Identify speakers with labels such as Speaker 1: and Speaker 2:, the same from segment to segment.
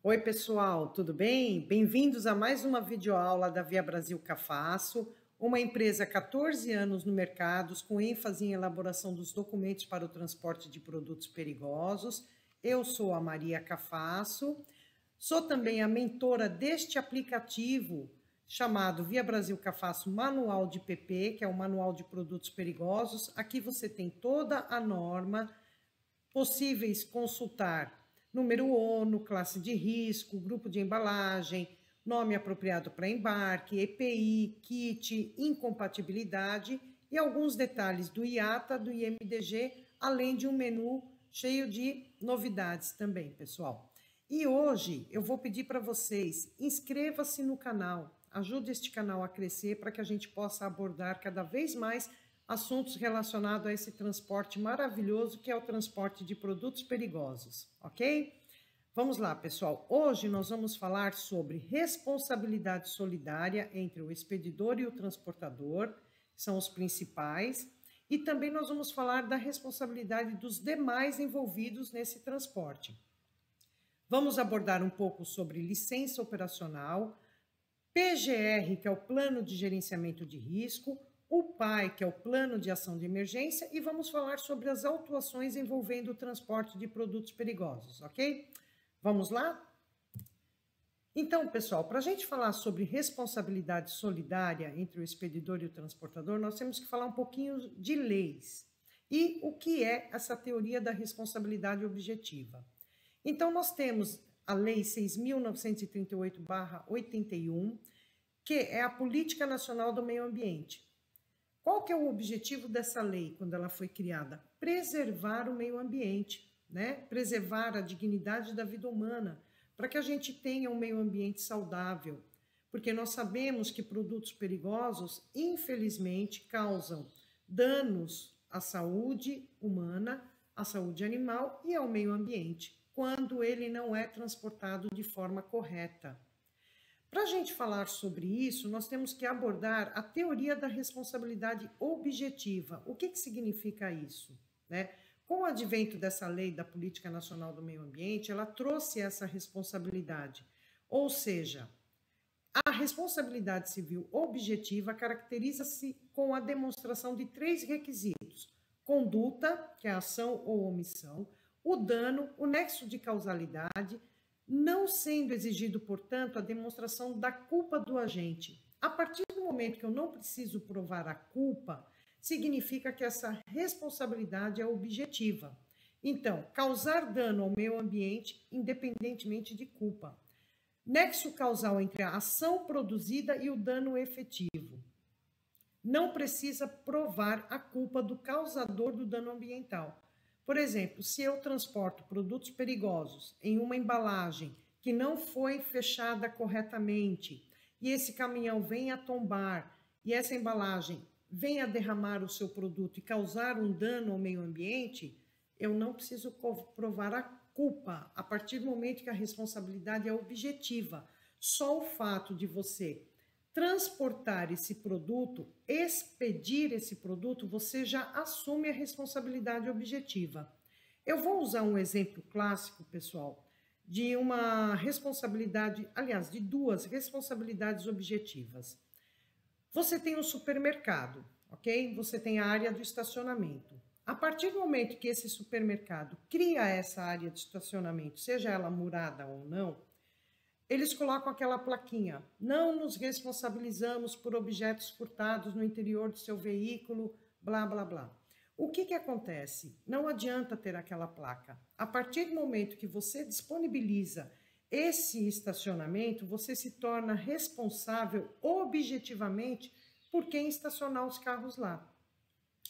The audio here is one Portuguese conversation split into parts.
Speaker 1: Oi, pessoal, tudo bem? Bem-vindos a mais uma videoaula da Via Brasil Cafaço, uma empresa há 14 anos no mercado, com ênfase em elaboração dos documentos para o transporte de produtos perigosos. Eu sou a Maria Cafaço, sou também a mentora deste aplicativo chamado Via Brasil Cafaço Manual de PP, que é o Manual de Produtos Perigosos. Aqui você tem toda a norma, possíveis consultar número ONU, classe de risco, grupo de embalagem, nome apropriado para embarque, EPI, kit, incompatibilidade e alguns detalhes do IATA, do IMDG, além de um menu cheio de novidades também, pessoal. E hoje eu vou pedir para vocês, inscreva-se no canal, ajude este canal a crescer para que a gente possa abordar cada vez mais assuntos relacionados a esse transporte maravilhoso que é o transporte de produtos perigosos, ok? Vamos lá, pessoal. Hoje nós vamos falar sobre responsabilidade solidária entre o expedidor e o transportador, são os principais, e também nós vamos falar da responsabilidade dos demais envolvidos nesse transporte. Vamos abordar um pouco sobre licença operacional, PGR, que é o Plano de Gerenciamento de Risco, o PAI, que é o Plano de Ação de Emergência, e vamos falar sobre as autuações envolvendo o transporte de produtos perigosos, ok? Vamos lá? Então, pessoal, para a gente falar sobre responsabilidade solidária entre o expedidor e o transportador, nós temos que falar um pouquinho de leis. E o que é essa teoria da responsabilidade objetiva? Então, nós temos a Lei 6.938/81, que é a Política Nacional do Meio Ambiente. Qual que é o objetivo dessa lei quando ela foi criada? Preservar o meio ambiente, né? Preservar a dignidade da vida humana, para que a gente tenha um meio ambiente saudável. Porque nós sabemos que produtos perigosos, infelizmente, causam danos à saúde humana, à saúde animal e ao meio ambiente, quando ele não é transportado de forma correta. Para a gente falar sobre isso, nós temos que abordar a teoria da responsabilidade objetiva. O que significa isso, né? Com o advento dessa lei da Política Nacional do Meio Ambiente, ela trouxe essa responsabilidade. Ou seja, a responsabilidade civil objetiva caracteriza-se com a demonstração de 3 requisitos: conduta, que é a ação ou omissão, o dano, o nexo de causalidade, não sendo exigido, portanto, a demonstração da culpa do agente. A partir do momento que eu não preciso provar a culpa, significa que essa responsabilidade é objetiva. Então, causar dano ao meio ambiente, independentemente de culpa. Nexo causal entre a ação produzida e o dano efetivo. Não precisa provar a culpa do causador do dano ambiental. Por exemplo, se eu transporto produtos perigosos em uma embalagem que não foi fechada corretamente e esse caminhão vem a tombar e essa embalagem vem a derramar o seu produto e causar um dano ao meio ambiente, eu não preciso provar a culpa a partir do momento que a responsabilidade é objetiva. Só o fato de você transportar esse produto, expedir esse produto, você já assume a responsabilidade objetiva. Eu vou usar um exemplo clássico, pessoal, de uma responsabilidade, aliás, de 2 responsabilidades objetivas. Você tem um supermercado, ok? Você tem a área do estacionamento. A partir do momento que esse supermercado cria essa área de estacionamento, seja ela murada ou não, eles colocam aquela plaquinha: não nos responsabilizamos por objetos furtados no interior do seu veículo, blá, blá, blá. O que acontece? Não adianta ter aquela placa. A partir do momento que você disponibiliza esse estacionamento, você se torna responsável objetivamente por quem estacionar os carros lá.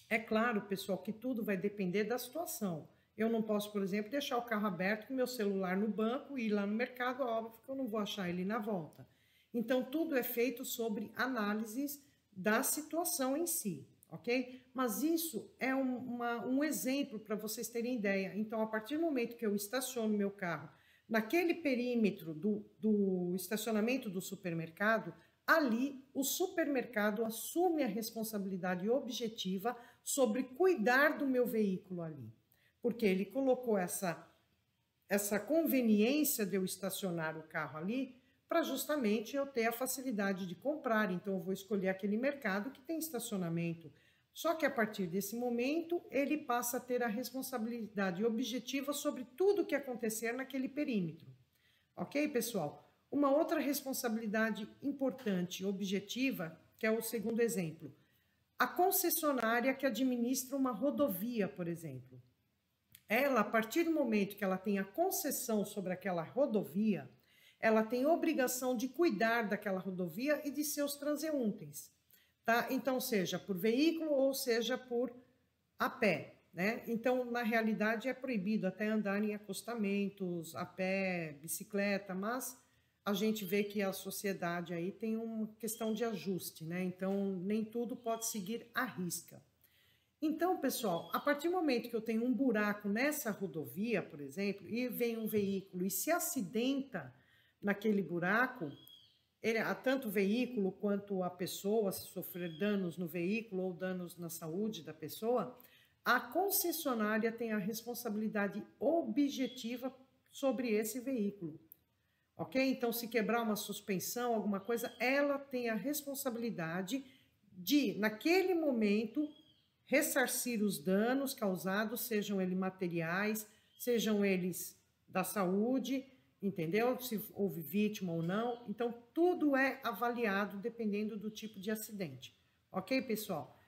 Speaker 1: É claro, pessoal, que tudo vai depender da situação. Eu não posso, por exemplo, deixar o carro aberto com meu celular no banco e ir lá no mercado, óbvio que eu não vou achar ele na volta. Então, tudo é feito sobre análises da situação em si, ok? Mas isso é um exemplo para vocês terem ideia. Então, a partir do momento que eu estaciono meu carro naquele perímetro do estacionamento do supermercado, ali o supermercado assume a responsabilidade objetiva sobre cuidar do meu veículo ali. Porque ele colocou essa essa conveniência de eu estacionar o carro ali para justamente eu ter a facilidade de comprar. Então, eu vou escolher aquele mercado que tem estacionamento. Só que a partir desse momento, ele passa a ter a responsabilidade objetiva sobre tudo que acontecer naquele perímetro. Ok, pessoal? Uma outra responsabilidade importante, objetiva, que é o segundo exemplo. A concessionária que administra uma rodovia, por exemplo. Ela, a partir do momento que ela tem a concessão sobre aquela rodovia, ela tem obrigação de cuidar daquela rodovia e de seus transeuntes, tá? Então, seja por veículo ou seja por a pé, né? Então, na realidade, é proibido até andar em acostamentos, a pé, bicicleta, mas a gente vê que a sociedade aí tem uma questão de ajuste, né? Então, nem tudo pode seguir à risca. Então, pessoal, a partir do momento que eu tenho um buraco nessa rodovia, por exemplo, e vem um veículo e se acidenta naquele buraco, tanto o veículo quanto a pessoa, se sofrer danos no veículo ou danos na saúde da pessoa, a concessionária tem a responsabilidade objetiva sobre esse veículo. Ok? Então, se quebrar uma suspensão, alguma coisa, ela tem a responsabilidade de, naquele momento, ressarcir os danos causados, sejam eles materiais, sejam eles da saúde, entendeu? Se houve vítima ou não. Então, tudo é avaliado dependendo do tipo de acidente. Ok, pessoal?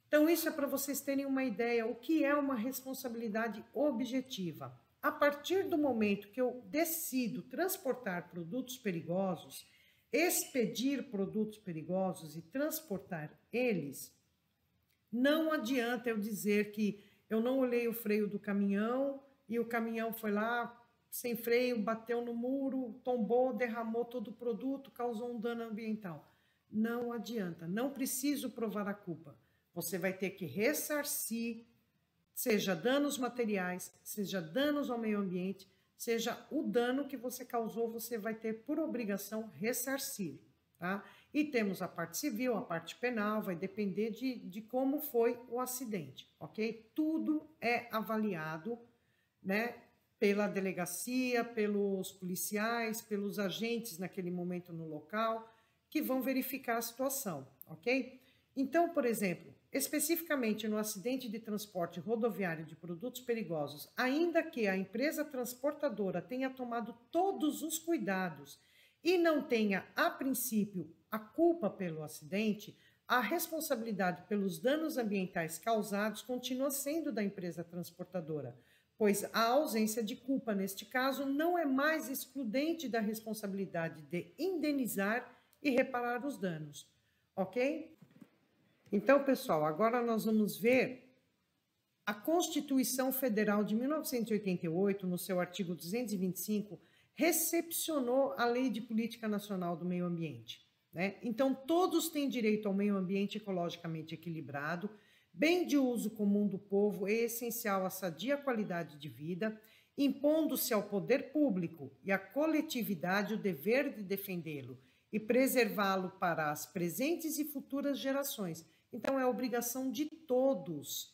Speaker 1: Então, isso é para vocês terem uma ideia o que é uma responsabilidade objetiva. A partir do momento que eu decido transportar produtos perigosos, expedir produtos perigosos e transportar eles, não adianta eu dizer que eu não olhei o freio do caminhão e o caminhão foi lá sem freio, bateu no muro, tombou, derramou todo o produto, causou um dano ambiental. Não adianta, não preciso provar a culpa. Você vai ter que ressarcir, seja danos materiais, seja danos ao meio ambiente, seja o dano que você causou, você vai ter por obrigação ressarcir, tá? E temos a parte civil, a parte penal, vai depender de como foi o acidente, ok? Tudo é avaliado, né, pela delegacia, pelos policiais, pelos agentes naquele momento no local, que vão verificar a situação, ok? Então, por exemplo, especificamente no acidente de transporte rodoviário de produtos perigosos, ainda que a empresa transportadora tenha tomado todos os cuidados e não tenha, a princípio, a culpa pelo acidente, a responsabilidade pelos danos ambientais causados continua sendo da empresa transportadora, pois a ausência de culpa, neste caso, não é mais excludente da responsabilidade de indenizar e reparar os danos, ok? Então, pessoal, agora nós vamos ver a Constituição Federal de 1988, no seu artigo 225, recepcionou a Lei de Política Nacional do Meio Ambiente, né? Então, todos têm direito ao meio ambiente ecologicamente equilibrado, bem de uso comum do povo e essencial à sadia qualidade de vida, impondo-se ao poder público e à coletividade o dever de defendê-lo e preservá-lo para as presentes e futuras gerações. Então, é obrigação de todos,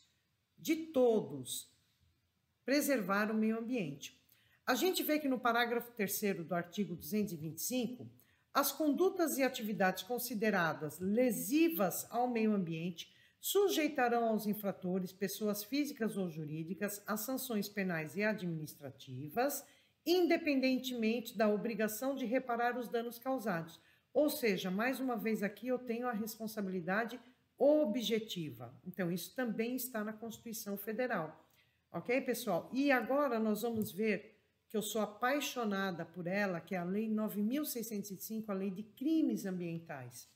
Speaker 1: preservar o meio ambiente. A gente vê que no parágrafo 3º do artigo 225, as condutas e atividades consideradas lesivas ao meio ambiente sujeitarão aos infratores, pessoas físicas ou jurídicas, a sanções penais e administrativas, independentemente da obrigação de reparar os danos causados. Ou seja, mais uma vez aqui eu tenho a responsabilidade objetiva. Então, isso também está na Constituição Federal. Ok, pessoal? E agora nós vamos ver que eu sou apaixonada por ela, que é a Lei 9.605, a Lei de Crimes Ambientais.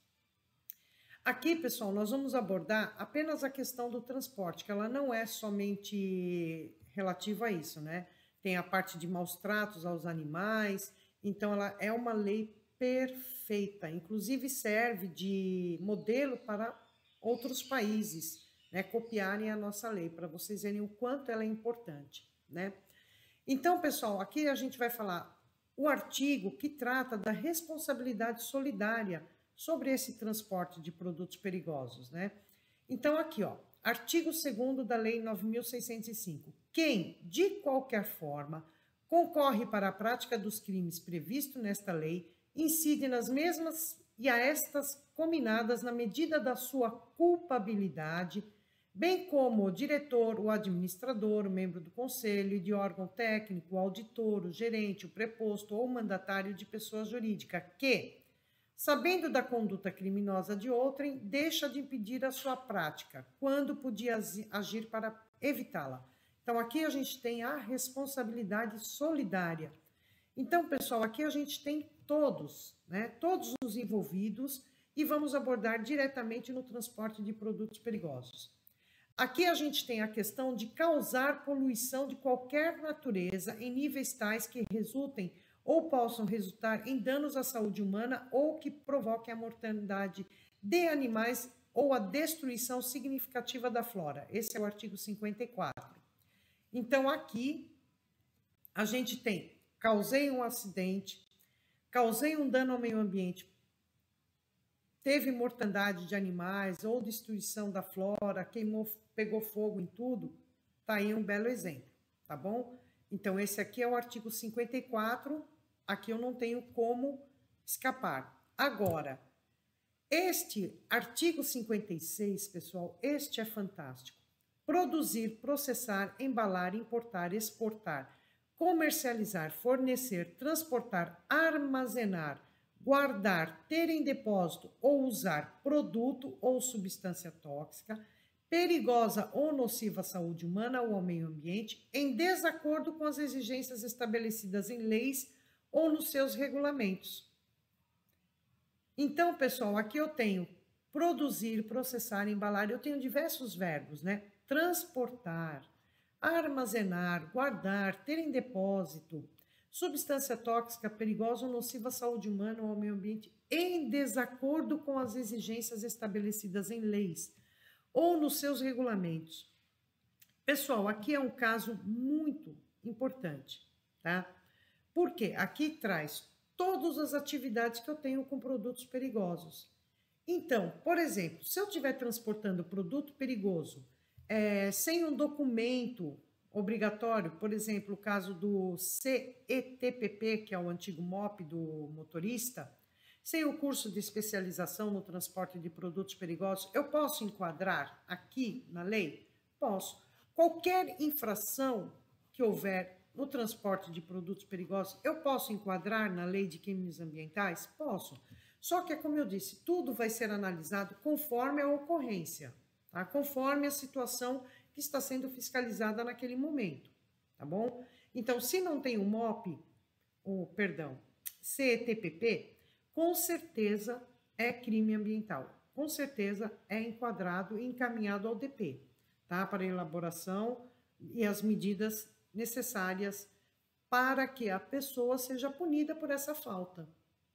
Speaker 1: Aqui, pessoal, nós vamos abordar apenas a questão do transporte, que ela não é somente relativa a isso, né? Tem a parte de maus tratos aos animais, então ela é uma lei perfeita, inclusive serve de modelo para outros países, né, copiarem a nossa lei, para vocês verem o quanto ela é importante, né? Então, pessoal, aqui a gente vai falar o artigo que trata da responsabilidade solidária sobre esse transporte de produtos perigosos, né? Então, aqui, ó, artigo 2º da Lei 9.605. Quem, de qualquer forma, concorre para a prática dos crimes previstos nesta lei, incide nas mesmas e a estas cominadas na medida da sua culpabilidade, bem como o diretor, o administrador, o membro do conselho e de órgão técnico, o auditor, o gerente, o preposto ou mandatário de pessoa jurídica que, sabendo da conduta criminosa de outrem, deixa de impedir a sua prática, quando podia agir para evitá-la. Então, aqui a gente tem a responsabilidade solidária. Então, pessoal, aqui a gente tem todos, né? Todos os envolvidos e vamos abordar diretamente no transporte de produtos perigosos. Aqui a gente tem a questão de causar poluição de qualquer natureza em níveis tais que resultem ou possam resultar em danos à saúde humana ou que provoquem a mortalidade de animais ou a destruição significativa da flora. Esse é o artigo 54. Então, aqui a gente tem: causei um acidente, causei um dano ao meio ambiente, teve mortandade de animais ou destruição da flora, queimou, pegou fogo em tudo, tá aí um belo exemplo, tá bom? Então, esse aqui é o artigo 54, aqui eu não tenho como escapar. Agora, este artigo 56, pessoal, este é fantástico. Produzir, processar, embalar, importar, exportar, comercializar, fornecer, transportar, armazenar, guardar, ter em depósito ou usar produto ou substância tóxica, perigosa ou nociva à saúde humana ou ao meio ambiente, em desacordo com as exigências estabelecidas em leis ou nos seus regulamentos. Então, pessoal, aqui eu tenho produzir, processar, embalar, eu tenho diversos verbos, né? Transportar, armazenar, guardar, ter em depósito, substância tóxica, perigosa ou nociva à saúde humana ou ao meio ambiente, em desacordo com as exigências estabelecidas em leis ou nos seus regulamentos. Pessoal, aqui é um caso muito importante, tá? Porque aqui traz todas as atividades que eu tenho com produtos perigosos. Então, por exemplo, se eu estiver transportando produto perigoso sem um documento obrigatório, por exemplo, o caso do CETPP, que é o antigo MOP do motorista, sem o curso de especialização no transporte de produtos perigosos, eu posso enquadrar aqui na lei? Posso. Qualquer infração que houver no transporte de produtos perigosos, eu posso enquadrar na lei de crimes ambientais? Posso. Só que, como eu disse, tudo vai ser analisado conforme a ocorrência, tá? Conforme a situação que está sendo fiscalizada naquele momento, tá bom? Então, se não tem o MOP, CETPP, com certeza é crime ambiental, com certeza é enquadrado e encaminhado ao DP, tá? Para elaboração e as medidas necessárias para que a pessoa seja punida por essa falta,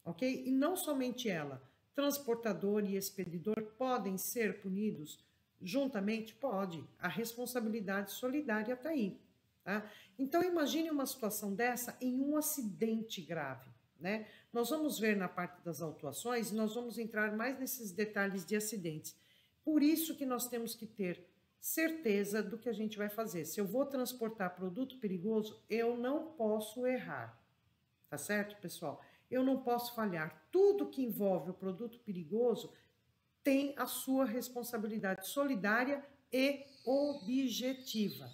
Speaker 1: ok? E não somente ela, transportador e expedidor podem ser punidos juntamente? Pode, a responsabilidade solidária está aí, tá? Então, imagine uma situação dessa em um acidente grave, né? Nós vamos ver na parte das autuações, nós vamos entrar mais nesses detalhes de acidentes. Por isso que nós temos que ter certeza do que a gente vai fazer. Se eu vou transportar produto perigoso, eu não posso errar, tá certo, pessoal? Eu não posso falhar. Tudo que envolve o produto perigoso tem a sua responsabilidade solidária e objetiva.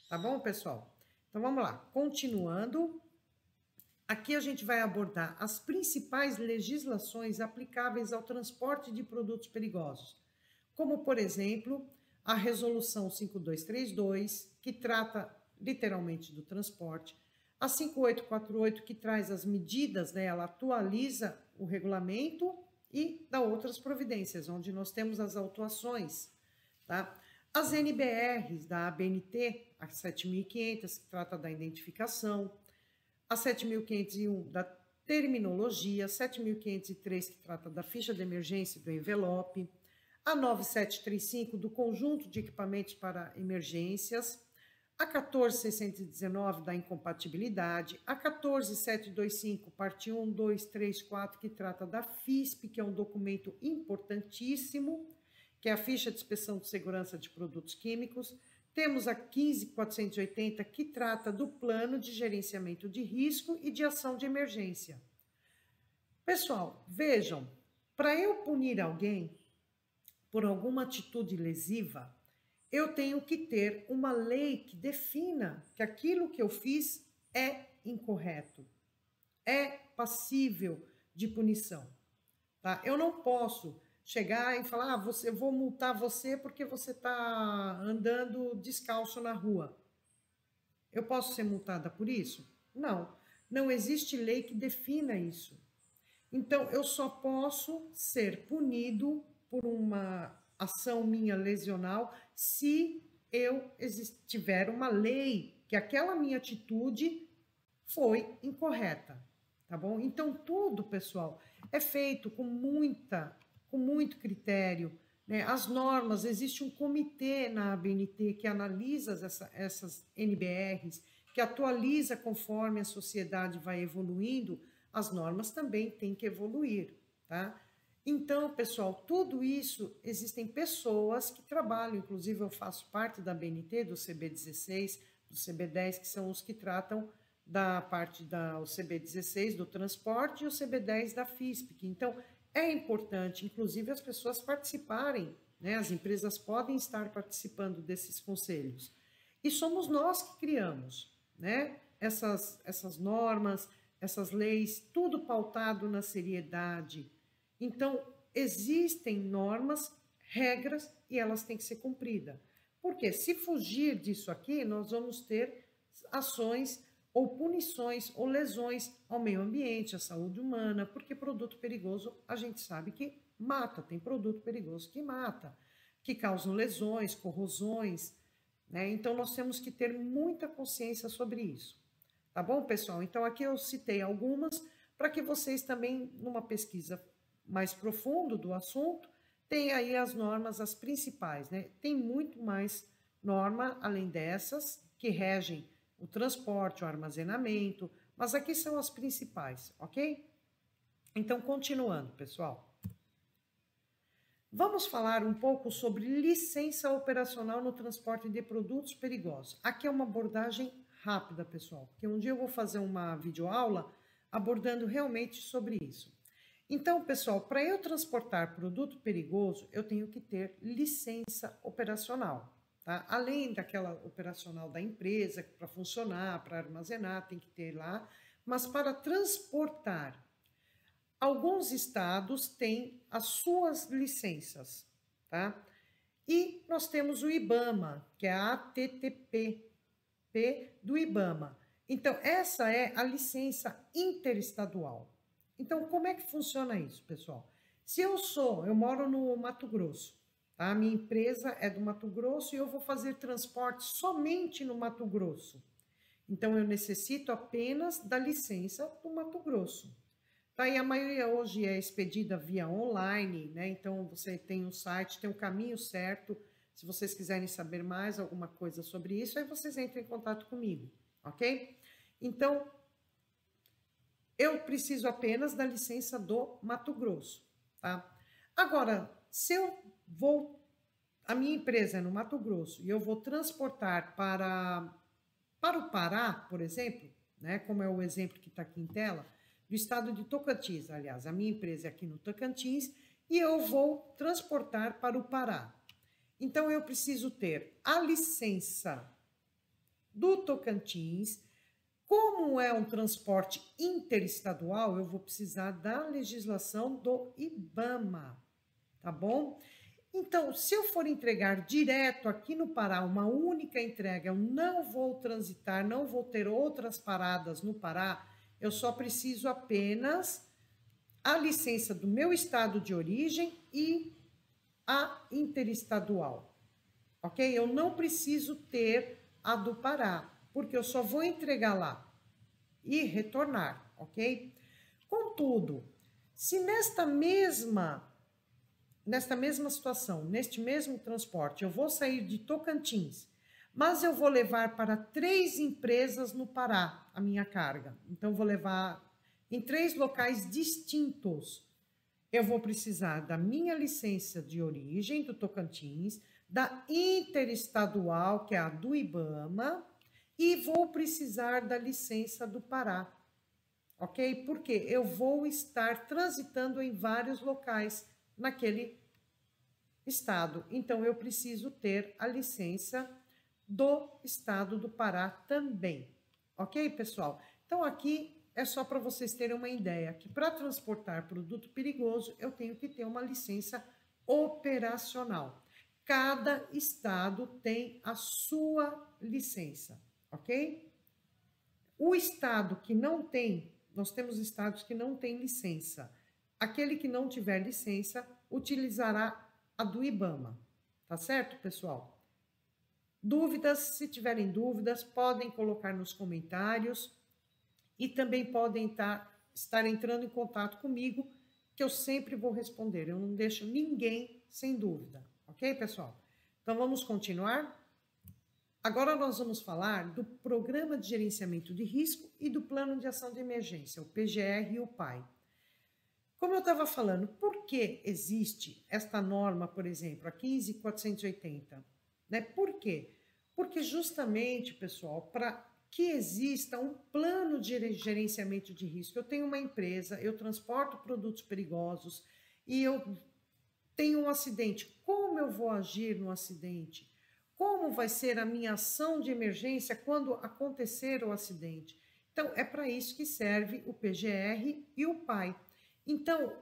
Speaker 1: Tá bom, pessoal? Então, vamos lá. Continuando, aqui a gente vai abordar as principais legislações aplicáveis ao transporte de produtos perigosos, como, por exemplo, a Resolução 5232, que trata literalmente do transporte, a 5848, que traz as medidas, né, ela atualiza o regulamento e dá outras providências, onde nós temos as autuações, tá? As NBRs da ABNT, a 7.500, que trata da identificação, a 7.501 da terminologia, 7.503, que trata da ficha de emergência e do envelope, a 9735 do conjunto de equipamentos para emergências, a 14.619 da incompatibilidade, a 14.725, parte 1, 2, 3, 4, que trata da FISP, que é um documento importantíssimo, que é a ficha de inspeção de segurança de produtos químicos, temos a 15.480, que trata do plano de gerenciamento de risco e de ação de emergência. Pessoal, vejam, para eu punir alguém por alguma atitude lesiva, eu tenho que ter uma lei que defina que aquilo que eu fiz é incorreto, é passível de punição, tá? Eu não posso chegar e falar, eu vou multar você porque você está andando descalço na rua. Eu posso ser multada por isso? Não, não existe lei que defina isso. Então, eu só posso ser punido por uma ação minha lesional se eu tiver uma lei que aquela minha atitude foi incorreta, tá bom? Então, tudo, pessoal, é feito com muito critério, né? As normas, existe um comitê na ABNT que analisa essas NBRs, que atualiza conforme a sociedade vai evoluindo, as normas também têm que evoluir, tá? Então, pessoal, tudo isso, existem pessoas que trabalham, inclusive eu faço parte da ABNT, do CB16, do CB10, que são os que tratam da parte o CB16 do transporte e o CB10 da FISPIC. Então, é importante, inclusive, as pessoas participarem, né? As empresas podem estar participando desses conselhos. E somos nós que criamos, né? Essas normas, essas leis, tudo pautado na seriedade. Então, existem normas, regras, e elas têm que ser cumpridas. Porque se fugir disso aqui, nós vamos ter ações ou punições ou lesões ao meio ambiente, à saúde humana, porque produto perigoso a gente sabe que mata, tem produto perigoso que mata, que causam lesões, corrosões, né? Então, nós temos que ter muita consciência sobre isso. Tá bom, pessoal? Então, aqui eu citei algumas para que vocês também, numa pesquisa mais profunda do assunto, tenham aí as normas, as principais, né? Tem muito mais norma, além dessas, que regem o transporte, o armazenamento, mas aqui são as principais, ok? Então, continuando, pessoal. Vamos falar um pouco sobre licença operacional no transporte de produtos perigosos. Aqui é uma abordagem rápida, pessoal, porque um dia eu vou fazer uma videoaula abordando realmente sobre isso. Então, pessoal, para eu transportar produto perigoso, eu tenho que ter licença operacional, tá? Além daquela operacional da empresa, para funcionar, para armazenar, tem que ter lá, mas para transportar, alguns estados têm as suas licenças, tá? E nós temos o IBAMA, que é a ATTP, do IBAMA. Então, essa é a licença interestadual. Então, como é que funciona isso, pessoal? Se eu moro no Mato Grosso, tá? A minha empresa é do Mato Grosso e eu vou fazer transporte somente no Mato Grosso. Então, eu necessito apenas da licença do Mato Grosso. Tá? E a maioria hoje é expedida via online, né? Então, você tem um site, tem um caminho certo. Se vocês quiserem saber mais alguma coisa sobre isso, aí vocês entram em contato comigo, ok? Então, eu preciso apenas da licença do Mato Grosso, tá? Agora, se a minha empresa é no Mato Grosso e eu vou transportar para o Pará, por exemplo, né? Como é o exemplo que está aqui em tela, do estado de Tocantins, aliás, a minha empresa é aqui no Tocantins e eu vou transportar para o Pará. Então, eu preciso ter a licença do Tocantins. Como é um transporte interestadual, eu vou precisar da legislação do IBAMA, tá bom? Então, se eu for entregar direto aqui no Pará, uma única entrega, eu não vou transitar, não vou ter outras paradas no Pará, eu só preciso apenas a licença do meu estado de origem e a interestadual, ok? Eu não preciso ter a do Pará, porque eu só vou entregar lá e retornar, ok? Contudo, se nesta mesma situação, neste mesmo transporte, eu vou sair de Tocantins, mas eu vou levar para 3 empresas no Pará a minha carga. Então, vou levar em 3 locais distintos. Eu vou precisar da minha licença de origem do Tocantins, da interestadual, que é a do IBAMA, e vou precisar da licença do Pará, ok? Porque eu vou estar transitando em vários locais naquele estado. Então, eu preciso ter a licença do estado do Pará também, ok, pessoal? Então, aqui é só para vocês terem uma ideia que para transportar produto perigoso, eu tenho que ter uma licença operacional. Cada estado tem a sua licença, ok? O estado que não tem, nós temos estados que não têm licença. Aquele que não tiver licença utilizará a do IBAMA, tá certo, pessoal? Dúvidas, se tiverem dúvidas, podem colocar nos comentários e também podem estar entrando em contato comigo, que eu sempre vou responder. Eu não deixo ninguém sem dúvida, ok, pessoal? Então, vamos continuar? Agora nós vamos falar do Programa de Gerenciamento de Risco e do Plano de Ação de Emergência, o PGR e o PAI. Como eu estava falando, por que existe esta norma, por exemplo, a 15.480? Né? Por quê? Porque justamente, pessoal, para que exista um plano de gerenciamento de risco, eu tenho uma empresa, eu transporto produtos perigosos e eu tenho um acidente. Como eu vou agir no acidente? Como vai ser a minha ação de emergência quando acontecer o acidente? Então, é para isso que serve o PGR e o PAI. Então,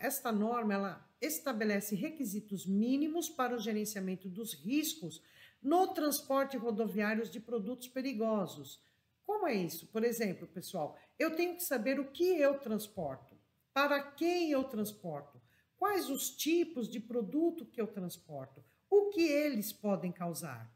Speaker 1: esta norma, ela estabelece requisitos mínimos para o gerenciamento dos riscos no transporte rodoviário de produtos perigosos. Como é isso? Por exemplo, pessoal, eu tenho que saber o que eu transporto, para quem eu transporto, quais os tipos de produto que eu transporto, o que eles podem causar.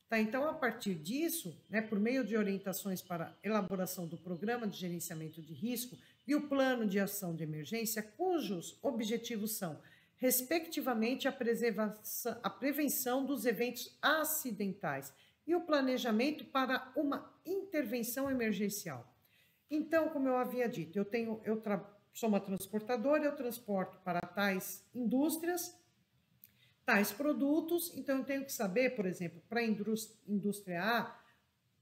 Speaker 1: Tá? Então, a partir disso, né, por meio de orientações para elaboração do Programa de Gerenciamento de Risco e o Plano de Ação de Emergência, cujos objetivos são, respectivamente, a prevenção dos eventos acidentais e o planejamento para uma intervenção emergencial. Então, como eu havia dito, sou uma transportadora, eu transporto para tais indústrias, tais produtos, então eu tenho que saber, por exemplo, para a indústria A,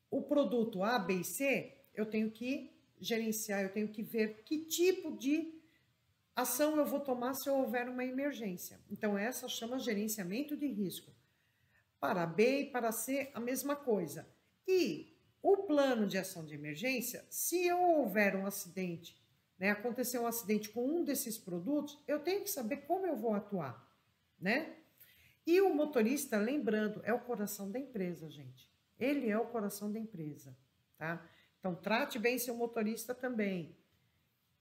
Speaker 1: o produto A, B e C, eu tenho que gerenciar, eu tenho que ver que tipo de ação eu vou tomar se houver uma emergência. Então, essa chama gerenciamento de risco. Para B e para C, a mesma coisa. E o plano de ação de emergência, se eu houver um acidente, né, acontecer um acidente com um desses produtos, eu tenho que saber como eu vou atuar, né? E o motorista, lembrando, é o coração da empresa, gente. Ele é o coração da empresa, tá? Então, trate bem seu motorista também.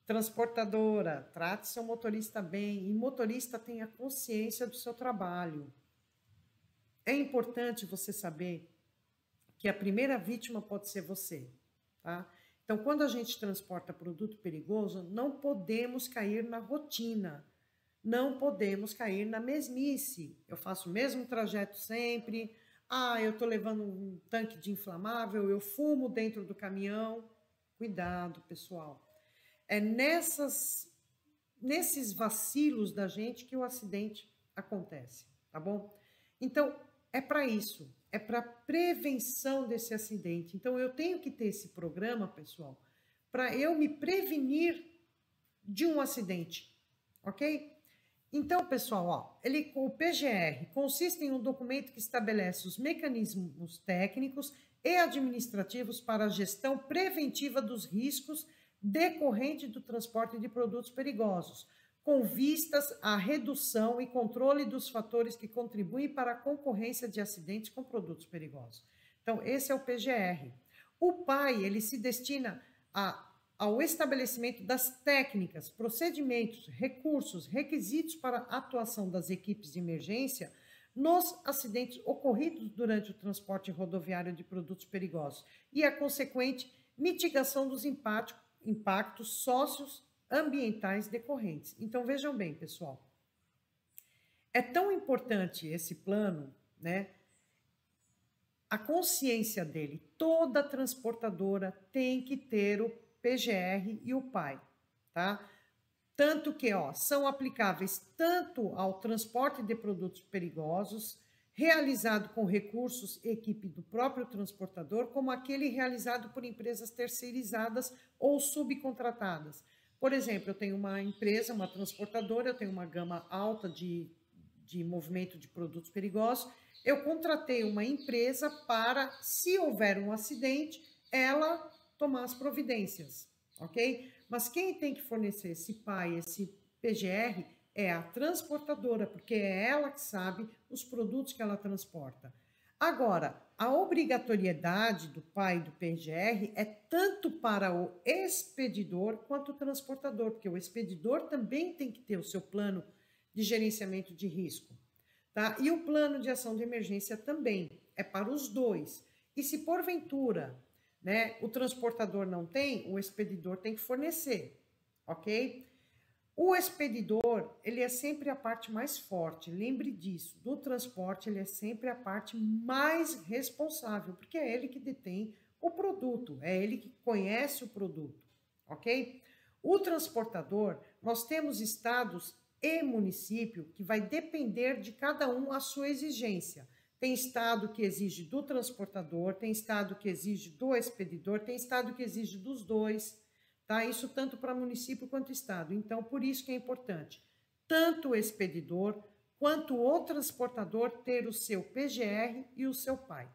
Speaker 1: Transportadora, trate seu motorista bem. E motorista tenha consciência do seu trabalho. É importante você saber que a primeira vítima pode ser você, tá? Então, quando a gente transporta produto perigoso, não podemos cair na rotina. Não podemos cair na mesmice. Eu faço o mesmo trajeto sempre. Eu estou levando um tanque de inflamável, eu fumo dentro do caminhão. Cuidado, pessoal. É nesses vacilos da gente que o acidente acontece, tá bom? Então, é para isso. É para prevenção desse acidente. Então, eu tenho que ter esse programa, pessoal, para eu me prevenir de um acidente, ok? Então, pessoal, o PGR consiste em um documento que estabelece os mecanismos técnicos e administrativos para a gestão preventiva dos riscos decorrentes do transporte de produtos perigosos, com vistas à redução e controle dos fatores que contribuem para a concorrência de acidentes com produtos perigosos. Então, esse é o PGR. O PAI, ele se destina ao estabelecimento das técnicas, procedimentos, recursos, requisitos para a atuação das equipes de emergência nos acidentes ocorridos durante o transporte rodoviário de produtos perigosos e a consequente mitigação dos impactos socioambientais decorrentes. Então, vejam bem, pessoal, é tão importante esse plano, né? A consciência dele, toda transportadora tem que ter o PGR e o PAI, tá? tanto que, ó, são aplicáveis tanto ao transporte de produtos perigosos, realizado com recursos e equipe do próprio transportador, como aquele realizado por empresas terceirizadas ou subcontratadas. Por exemplo, eu tenho uma empresa, uma transportadora, eu tenho uma gama alta de movimento de produtos perigosos, eu contratei uma empresa para, se houver um acidente, ela tomar as providências, ok? Mas quem tem que fornecer esse PAI, esse PGR, é a transportadora, porque é ela que sabe os produtos que ela transporta. Agora, a obrigatoriedade do PAI e do PGR é tanto para o expedidor quanto o transportador, porque o expedidor também tem que ter o seu plano de gerenciamento de risco, tá? E o plano de ação de emergência também, é para os dois. E se porventura, né, o transportador não tem, o expedidor tem que fornecer, ok? O expedidor, ele é sempre a parte mais forte, lembre disso, do transporte ele é sempre a parte mais responsável, porque é ele que detém o produto, é ele que conhece o produto, ok? O transportador, nós temos estados e município que vai depender de cada um a sua exigência. Tem estado que exige do transportador, tem estado que exige do expedidor, tem estado que exige dos dois, tá? Isso tanto para município quanto estado. Então, por isso que é importante, tanto o expedidor quanto o transportador ter o seu PGR e o seu PAI.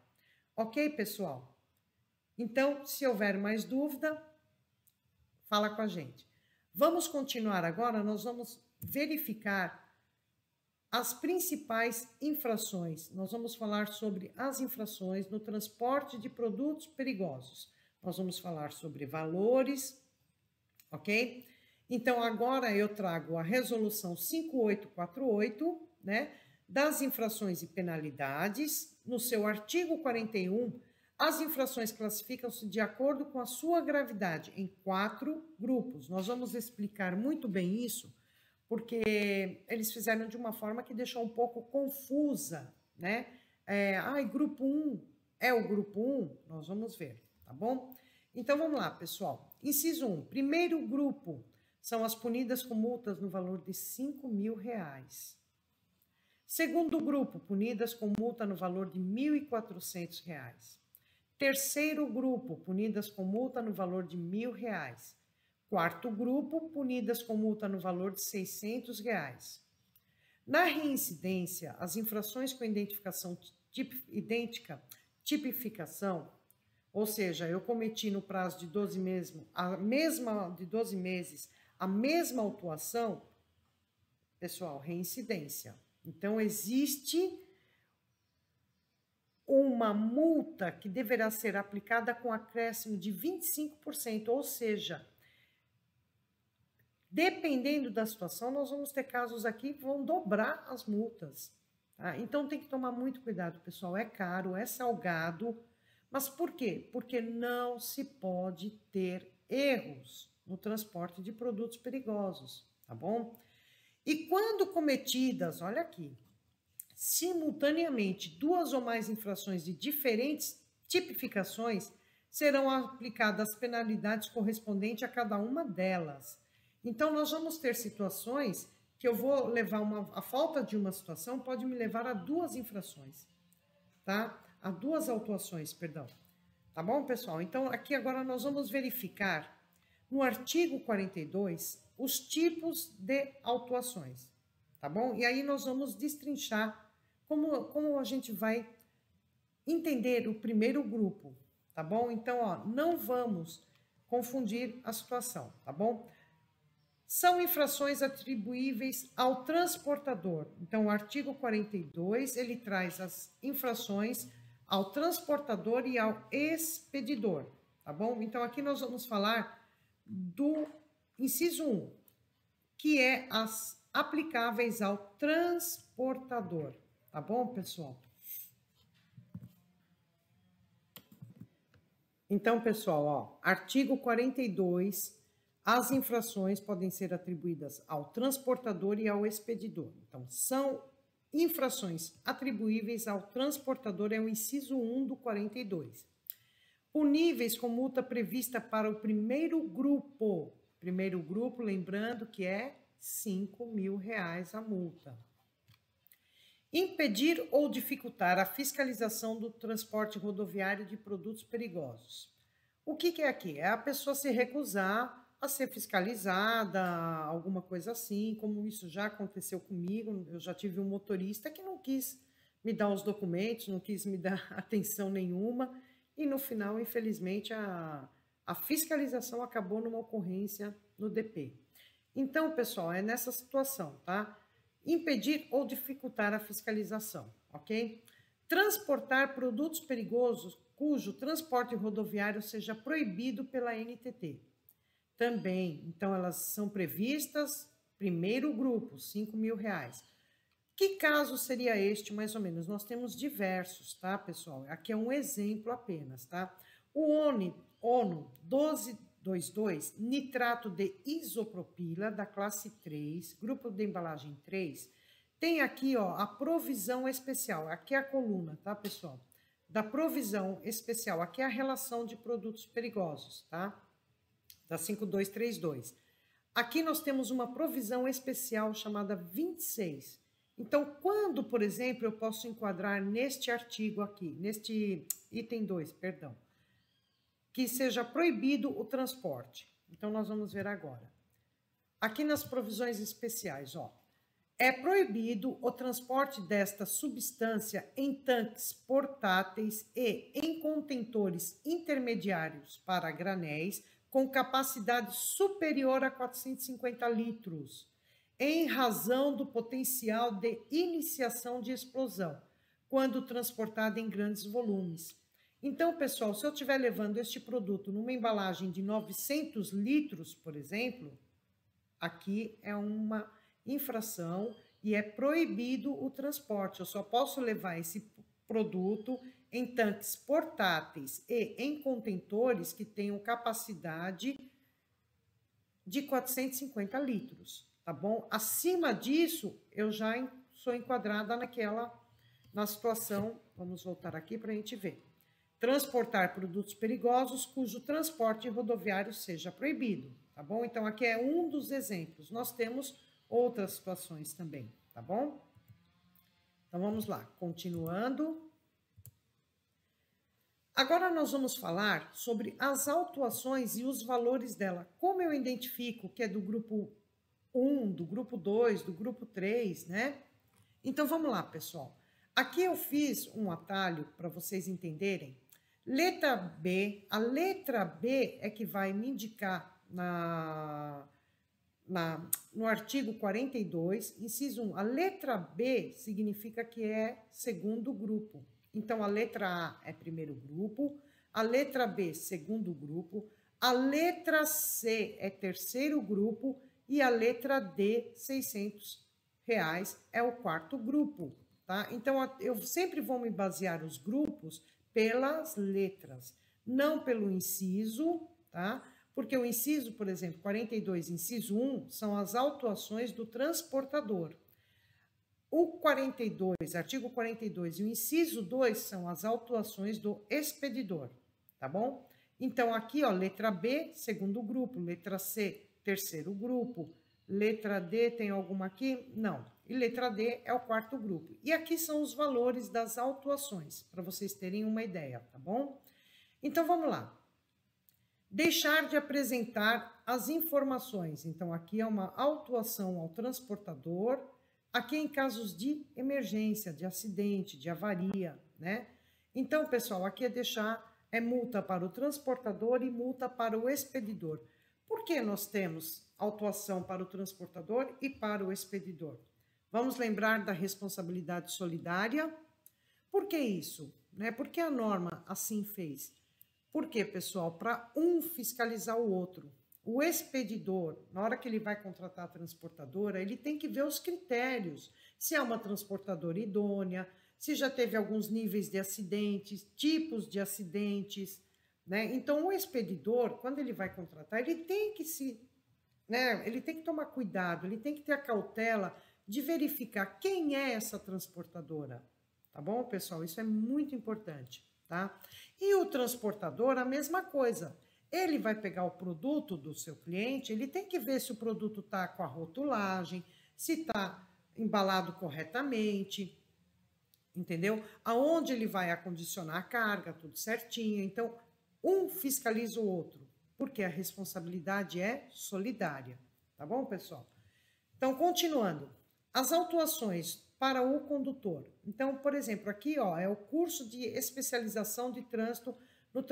Speaker 1: Ok, pessoal? Então, se houver mais dúvida, fala com a gente. Vamos continuar agora, nós vamos verificar as principais infrações. Nós vamos falar sobre as infrações no transporte de produtos perigosos. Nós vamos falar sobre valores, ok? Então, agora eu trago a resolução 5848, né, das infrações e penalidades. No seu artigo 41, as infrações classificam-se de acordo com a sua gravidade em 4 grupos. Nós vamos explicar muito bem isso, porque eles fizeram de uma forma que deixou um pouco confusa, né? Grupo 1 é o grupo 1? Nós vamos ver, tá bom? Então, vamos lá, pessoal. Inciso 1. Primeiro grupo são as punidas com multas no valor de R$5.000. Segundo grupo, punidas com multa no valor de R$1.400. Terceiro grupo, punidas com multa no valor de R$1.000. Quarto grupo, punidas com multa no valor de R$600. Na reincidência, as infrações com identificação idêntica, tipificação, ou seja, eu cometi no prazo de 12 meses, a mesma autuação, pessoal, reincidência. Então, existe uma multa que deverá ser aplicada com acréscimo de 25%, ou seja, dependendo da situação, nós vamos ter casos aqui que vão dobrar as multas. Tá? Então, tem que tomar muito cuidado, pessoal. É caro, é salgado. Mas por quê? Porque não se pode ter erros no transporte de produtos perigosos, tá bom? E quando cometidas, olha aqui, simultaneamente 2 ou mais infrações de diferentes tipificações, serão aplicadas penalidades correspondentes a cada uma delas. Então, nós vamos ter situações que eu vou levar a falta de uma situação pode me levar a 2 infrações, tá? A 2 autuações, perdão. Tá bom, pessoal? Então, aqui agora nós vamos verificar no artigo 42 os tipos de autuações, tá bom? E aí nós vamos destrinchar como a gente vai entender o primeiro grupo, tá bom? Então, ó, não vamos confundir a situação, tá bom? São infrações atribuíveis ao transportador. Então, o artigo 42, ele traz as infrações ao transportador e ao expedidor, tá bom? Então, aqui nós vamos falar do inciso 1, que é as aplicáveis ao transportador, tá bom, pessoal? Então, pessoal, ó, artigo 42, as infrações podem ser atribuídas ao transportador e ao expedidor. Então, são infrações atribuíveis ao transportador, é o inciso 1 do 42. Puníveis com multa prevista para o primeiro grupo Primeiro grupo, lembrando que é R$ 5.000 a multa. Impedir ou dificultar a fiscalização do transporte rodoviário de produtos perigosos. O que é aqui? É a pessoa se recusar a ser fiscalizada, alguma coisa assim, como isso já aconteceu comigo. Eu já tive um motorista que não quis me dar os documentos, não quis me dar atenção nenhuma, e no final, infelizmente, a fiscalização acabou numa ocorrência no DP. Então, pessoal, é nessa situação, tá? Impedir ou dificultar a fiscalização, ok? Transportar produtos perigosos cujo transporte rodoviário seja proibido pela NTT. Também, então, elas são previstas, primeiro grupo, R$ 5.000. Que caso seria este, mais ou menos? Nós temos diversos, tá, pessoal? Aqui é um exemplo apenas, tá? O ONU 1222, nitrato de isopropila, da classe 3, grupo de embalagem 3, tem aqui, ó, a provisão especial. Aqui é a coluna, tá, pessoal? Da provisão especial. Aqui é a relação de produtos perigosos, tá? Da 5232. Aqui nós temos uma provisão especial chamada 26. Então, quando, por exemplo, eu posso enquadrar neste artigo aqui, neste item 2, perdão, que seja proibido o transporte. Então, nós vamos ver agora. Aqui nas provisões especiais, ó, é proibido o transporte desta substância em tanques portáteis e em contentores intermediários para granéis com capacidade superior a 450 litros, em razão do potencial de iniciação de explosão, quando transportado em grandes volumes. Então, pessoal, se eu estiver levando este produto numa embalagem de 900 litros, por exemplo, aqui é uma infração e é proibido o transporte. Eu só posso levar esse produto em tanques portáteis e em contentores que tenham capacidade de 450 litros, tá bom? Acima disso, eu já sou enquadrada na situação, vamos voltar aqui para a gente ver. Transportar produtos perigosos cujo transporte rodoviário seja proibido, tá bom? Então, aqui é um dos exemplos. Nós temos outras situações também, tá bom? Então, vamos lá, continuando. Agora nós vamos falar sobre as autuações e os valores dela. Como eu identifico que é do grupo 1, do grupo 2, do grupo 3, né? Então, vamos lá, pessoal. Aqui eu fiz um atalho para vocês entenderem. Letra B, a letra B é que vai me indicar no artigo 42, inciso 1. A letra B significa que é segundo grupo. Então, a letra A é primeiro grupo, a letra B, segundo grupo, a letra C é terceiro grupo e a letra D, R$ 600, é o quarto grupo, tá? Então, eu sempre vou me basear os grupos pelas letras, não pelo inciso, tá? Porque o inciso, por exemplo, 42, inciso 1, são as autuações do transportador. O 42, artigo 42 e o inciso 2 são as autuações do expedidor, tá bom? Então, aqui, ó, letra B, segundo grupo, letra C, terceiro grupo, letra D, tem alguma aqui? Não. E letra D é o quarto grupo. E aqui são os valores das autuações, para vocês terem uma ideia, tá bom? Então, vamos lá. Deixar de apresentar as informações. Então, aqui é uma autuação ao transportador, aqui em casos de emergência, de acidente, de avaria, né? Então, pessoal, aqui é multa para o transportador e multa para o expedidor. Por que nós temos autuação para o transportador e para o expedidor? Vamos lembrar da responsabilidade solidária? Por que isso? Né? Por que a norma assim fez? Por quê, pessoal? Para um fiscalizar o outro. O expedidor, na hora que ele vai contratar a transportadora, ele tem que ver os critérios. Se é uma transportadora idônea, se já teve alguns níveis de acidentes, tipos de acidentes, né? Então, o expedidor, quando ele vai contratar, ele tem que ele tem que tomar cuidado, ele tem que ter a cautela de verificar quem é essa transportadora. Tá bom, pessoal? Isso é muito importante, tá? E o transportador, a mesma coisa. ele vai pegar o produto do seu cliente, ele tem que ver se o produto está com a rotulagem, se está embalado corretamente, entendeu? Aonde ele vai acondicionar a carga, tudo certinho. Então, um fiscaliza o outro, porque a responsabilidade é solidária, tá bom, pessoal? Então, continuando, as autuações para o condutor. Então, por exemplo, aqui, ó, é o curso de especialização de trânsito no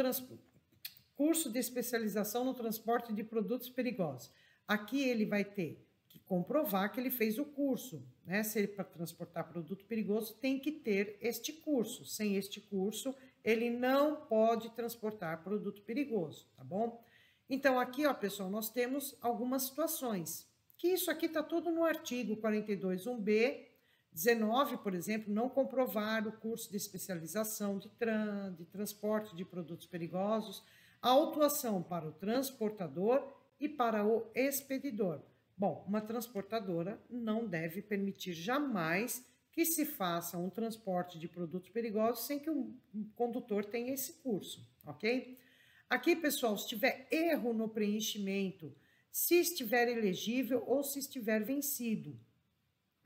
Speaker 1: curso de especialização no transporte de produtos perigosos. Aqui ele vai ter que comprovar que ele fez o curso, né? Se ele para transportar produto perigoso tem que ter este curso. Sem este curso, ele não pode transportar produto perigoso, tá bom? Então, aqui, ó, pessoal, nós temos algumas situações, que isso aqui está tudo no artigo 42.1b, 19, por exemplo, não comprovar o curso de especialização de transporte de produtos perigosos, a autuação para o transportador e para o expedidor. Bom, uma transportadora não deve permitir jamais que se faça um transporte de produtos perigosos sem que o condutor tenha esse curso, ok? Aqui, pessoal, se tiver erro no preenchimento, se estiver elegível ou se estiver vencido.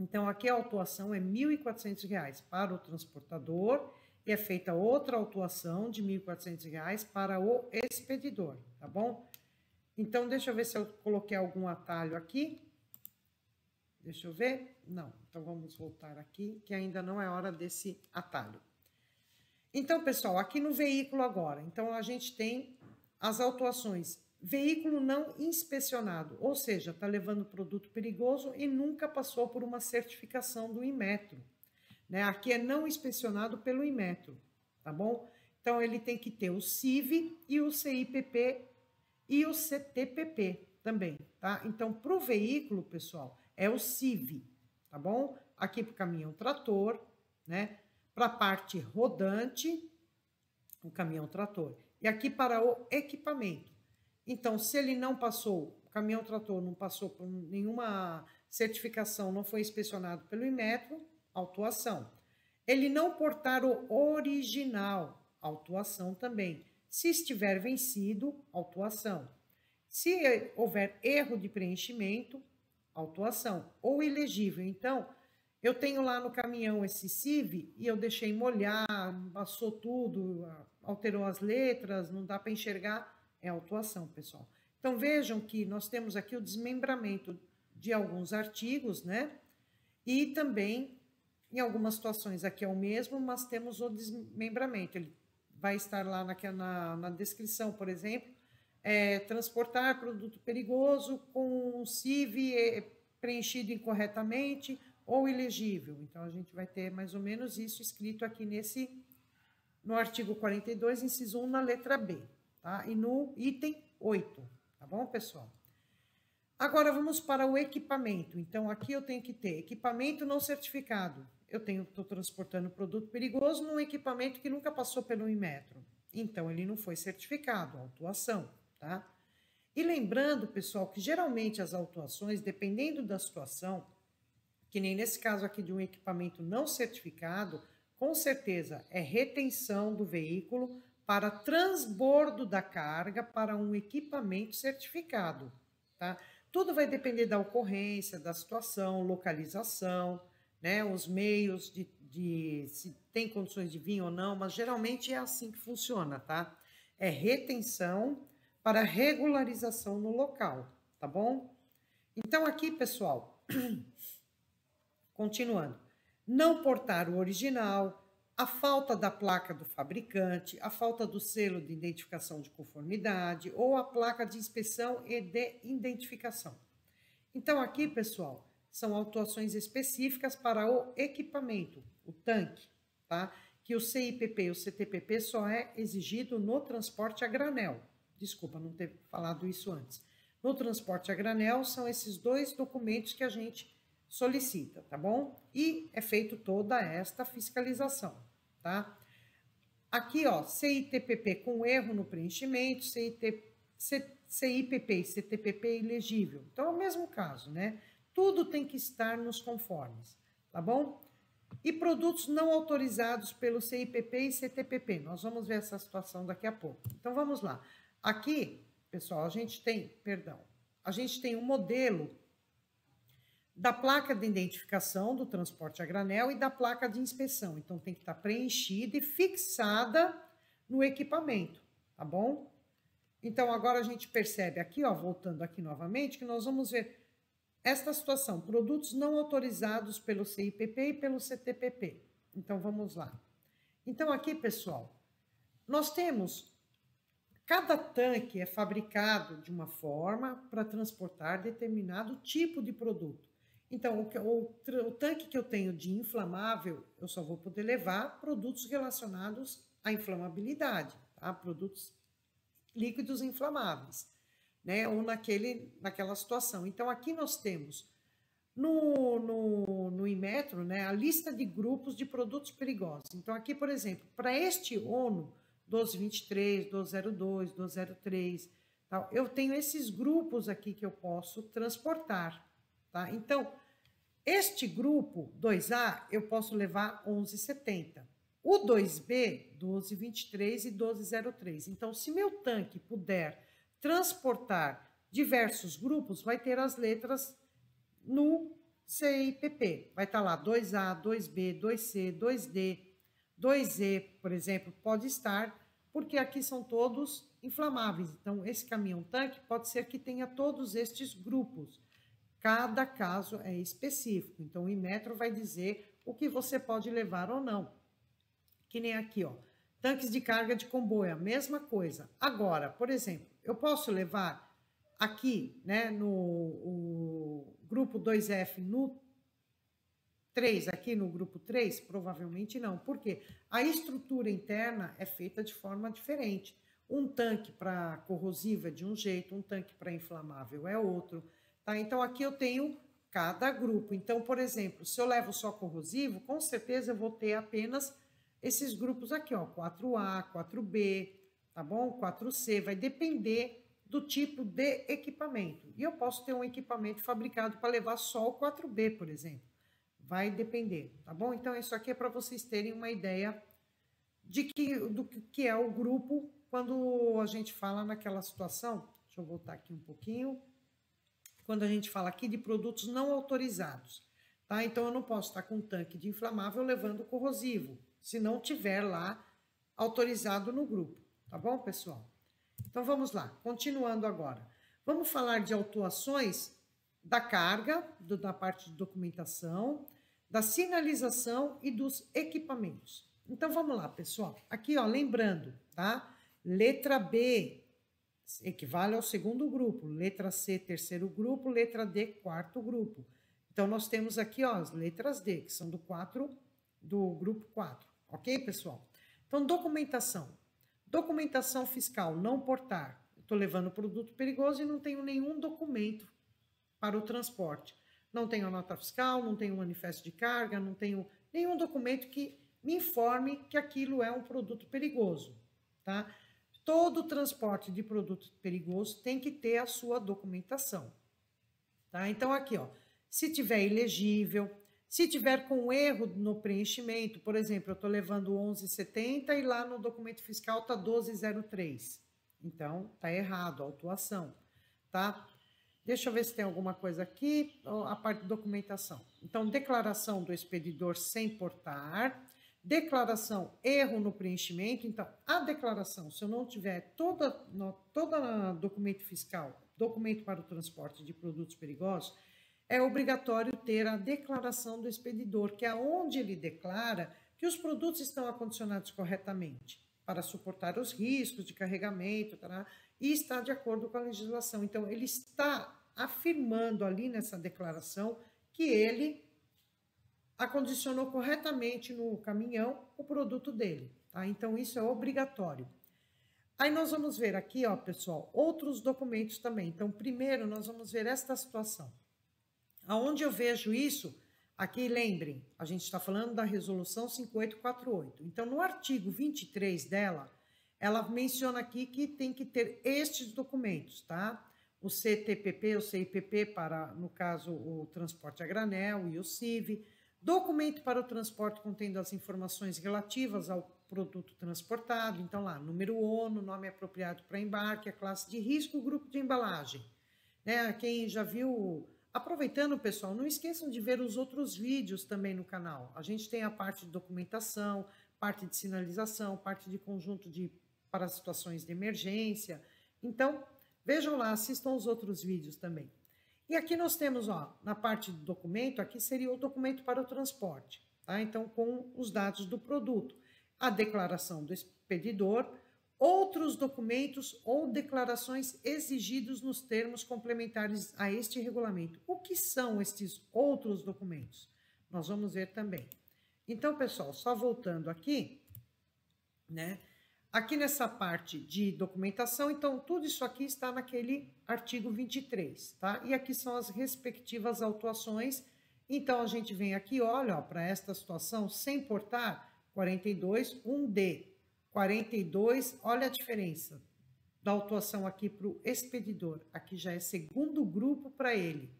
Speaker 1: Então, aqui a autuação é R$ 1.400 para o transportador e é feita outra autuação de R$ 1.400 para o expedidor, tá bom? Então, deixa eu ver se eu coloquei algum atalho aqui. Deixa eu ver. Não, então vamos voltar aqui, que ainda não é hora desse atalho. Então, pessoal, aqui no veículo agora, então a gente tem as autuações. Veículo não inspecionado, ou seja, está levando produto perigoso e nunca passou por uma certificação do Inmetro, né? Aqui é não inspecionado pelo Inmetro, tá bom? Então, ele tem que ter o CIV e o CIPP e o CTPP também, tá? Então, para o veículo, pessoal, é o CIV, tá bom? Aqui para o caminhão trator, né? Para a parte rodante, o caminhão trator. E aqui para o equipamento. Então, se ele não passou, o caminhão trator não passou por nenhuma certificação, não foi inspecionado pelo Inmetro, autuação. Ele não portar o original, autuação também. Se estiver vencido, autuação. Se houver erro de preenchimento, autuação. Ou ilegível. Então, eu tenho lá no caminhão esse CIV e eu deixei molhar, passou tudo, alterou as letras, não dá para enxergar. É autuação, pessoal. Então, vejam que nós temos aqui o desmembramento de alguns artigos, né? E também, em algumas situações, aqui é o mesmo, mas temos o desmembramento. Ele vai estar lá na descrição, por exemplo, transportar produto perigoso com CIV preenchido incorretamente ou ilegível. Então, a gente vai ter mais ou menos isso escrito aqui no artigo 42, inciso 1, na letra B. Tá? E no item 8, tá bom, pessoal? Agora, vamos para o equipamento. Então, aqui eu tenho que ter equipamento não certificado. Eu estou transportando produto perigoso num equipamento que nunca passou pelo Inmetro. Então, ele não foi certificado, autuação, tá? E lembrando, pessoal, que geralmente as autuações, dependendo da situação, que nem nesse caso aqui de um equipamento não certificado, com certeza é retenção do veículo para transbordo da carga para um equipamento certificado, tá? Tudo vai depender da ocorrência, da situação, localização, né? Os meios se tem condições de vir ou não, mas geralmente é assim que funciona, tá? É retenção para regularização no local, tá bom? Então, aqui, pessoal, continuando, não portar o original, a falta da placa do fabricante, a falta do selo de identificação de conformidade ou a placa de inspeção e de identificação. Então, aqui, pessoal, são autuações específicas para o equipamento, o tanque, tá? Que o CIPP e o CTPP só é exigido no transporte a granel. Desculpa não ter falado isso antes. No transporte a granel são esses dois documentos que a gente solicita, tá bom? E é feito toda esta fiscalização, tá? Aqui, ó, CITPP com erro no preenchimento, CIPP e CTPP ilegível. Então, é o mesmo caso, né? Tudo tem que estar nos conformes, tá bom? E produtos não autorizados pelo CIPP e CTPP. Nós vamos ver essa situação daqui a pouco. Então, vamos lá. Aqui, pessoal, a gente tem um modelo da placa de identificação do transporte a granel e da placa de inspeção. Então, tem que estar preenchida e fixada no equipamento, tá bom? Então, agora a gente percebe aqui, ó, voltando aqui novamente, que nós vamos ver esta situação, produtos não autorizados pelo CIPP e pelo CTPP. Então, vamos lá. Então, aqui, pessoal, nós temos, cada tanque é fabricado de uma forma para transportar determinado tipo de produto. Então, o tanque que eu tenho de inflamável, eu só vou poder levar produtos relacionados à inflamabilidade, tá? Produtos líquidos inflamáveis, né? Ou naquela situação. Então, aqui nós temos no Inmetro, né, a lista de grupos de produtos perigosos. Então, aqui, por exemplo, para este ONU 1223, 1202, 1203, tal, eu tenho esses grupos aqui que eu posso transportar. Tá? Então, este grupo 2A, eu posso levar 1170. O 2B, 1223 e 1203. Então, se meu tanque puder transportar diversos grupos, vai ter as letras no CIPP. Vai estar lá 2A, 2B, 2C, 2D, 2E, por exemplo, pode estar, porque aqui são todos inflamáveis. Então, esse caminhão-tanque pode ser que tenha todos estes grupos. Cada caso é específico, então o Inmetro vai dizer o que você pode levar ou não. Que nem aqui, ó, tanques de carga de comboio, a mesma coisa. Agora, por exemplo, eu posso levar aqui, né, no grupo 2F, no 3, aqui no grupo 3? Provavelmente não. Por quê? A estrutura interna é feita de forma diferente. Um tanque para corrosivo é de um jeito, um tanque para inflamável é outro. Tá? Então, aqui eu tenho cada grupo. Então, por exemplo, se eu levo só corrosivo, com certeza eu vou ter apenas esses grupos aqui, ó, 4A, 4B, tá bom? 4C, vai depender do tipo de equipamento. E eu posso ter um equipamento fabricado para levar só o 4B, por exemplo. Vai depender, tá bom? Então, isso aqui é para vocês terem uma ideia do que é o grupo quando a gente fala naquela situação. Deixa eu voltar aqui um pouquinho. Quando a gente fala aqui de produtos não autorizados, tá? Então, eu não posso estar com um tanque de inflamável levando corrosivo, se não tiver lá autorizado no grupo, tá bom, pessoal? Então, vamos lá, continuando agora. Vamos falar de autuações da carga, da parte de documentação, da sinalização e dos equipamentos. Então, vamos lá, pessoal. Aqui, ó, lembrando, tá? Letra B equivale ao segundo grupo, letra C, terceiro grupo, letra D, quarto grupo. Então, nós temos aqui, ó, as letras D, que são do grupo 4, ok, pessoal? Então, documentação. Documentação fiscal, não portar. Estou levando produto perigoso e não tenho nenhum documento para o transporte. Não tenho a nota fiscal, não tenho manifesto de carga, não tenho nenhum documento que me informe que aquilo é um produto perigoso, tá? Todo transporte de produto perigoso tem que ter a sua documentação, tá? Então, aqui, ó, se tiver ilegível, se tiver com erro no preenchimento, por exemplo, eu estou levando 1170 e lá no documento fiscal está 1203. Então, tá errado a autuação, tá? Deixa eu ver se tem alguma coisa aqui, a parte de documentação. Então, declaração do expedidor sem portar, declaração erro no preenchimento. Então, a declaração, se eu não tiver toda documento fiscal, documento para o transporte de produtos perigosos, é obrigatório ter a declaração do expedidor, que é onde ele declara que os produtos estão acondicionados corretamente para suportar os riscos de carregamento, tá? E está de acordo com a legislação. Então, ele está afirmando ali nessa declaração que ele acondicionou corretamente no caminhão o produto dele, tá? Então, isso é obrigatório. Aí nós vamos ver aqui, ó, pessoal, outros documentos também. Então, primeiro nós vamos ver esta situação. Aonde eu vejo isso, aqui lembrem, a gente está falando da resolução 5848. Então, no artigo 23 dela, ela menciona aqui que tem que ter estes documentos, tá? O CTPP, o CIPP para, no caso, o transporte a granel e o CIV, documento para o transporte contendo as informações relativas ao produto transportado. Então, lá, número ONU, nome apropriado para embarque, a classe de risco, o grupo de embalagem. Né? Quem já viu... Aproveitando, pessoal, não esqueçam de ver os outros vídeos também no canal. A gente tem a parte de documentação, parte de sinalização, parte de conjunto para situações de emergência. Então, vejam lá, assistam os outros vídeos também. E aqui nós temos, ó, na parte do documento, aqui seria o documento para o transporte, tá? Então, com os dados do produto, a declaração do expedidor, outros documentos ou declarações exigidos nos termos complementares a este regulamento. O que são estes outros documentos? Nós vamos ver também. Então, pessoal, só voltando aqui, né? Aqui nessa parte de documentação, então, tudo isso aqui está naquele artigo 23, tá? E aqui são as respectivas autuações. Então, a gente vem aqui, olha, para esta situação, sem portar, 42, 1D. 42, olha a diferença da autuação aqui para o expedidor. Aqui já é segundo grupo para ele.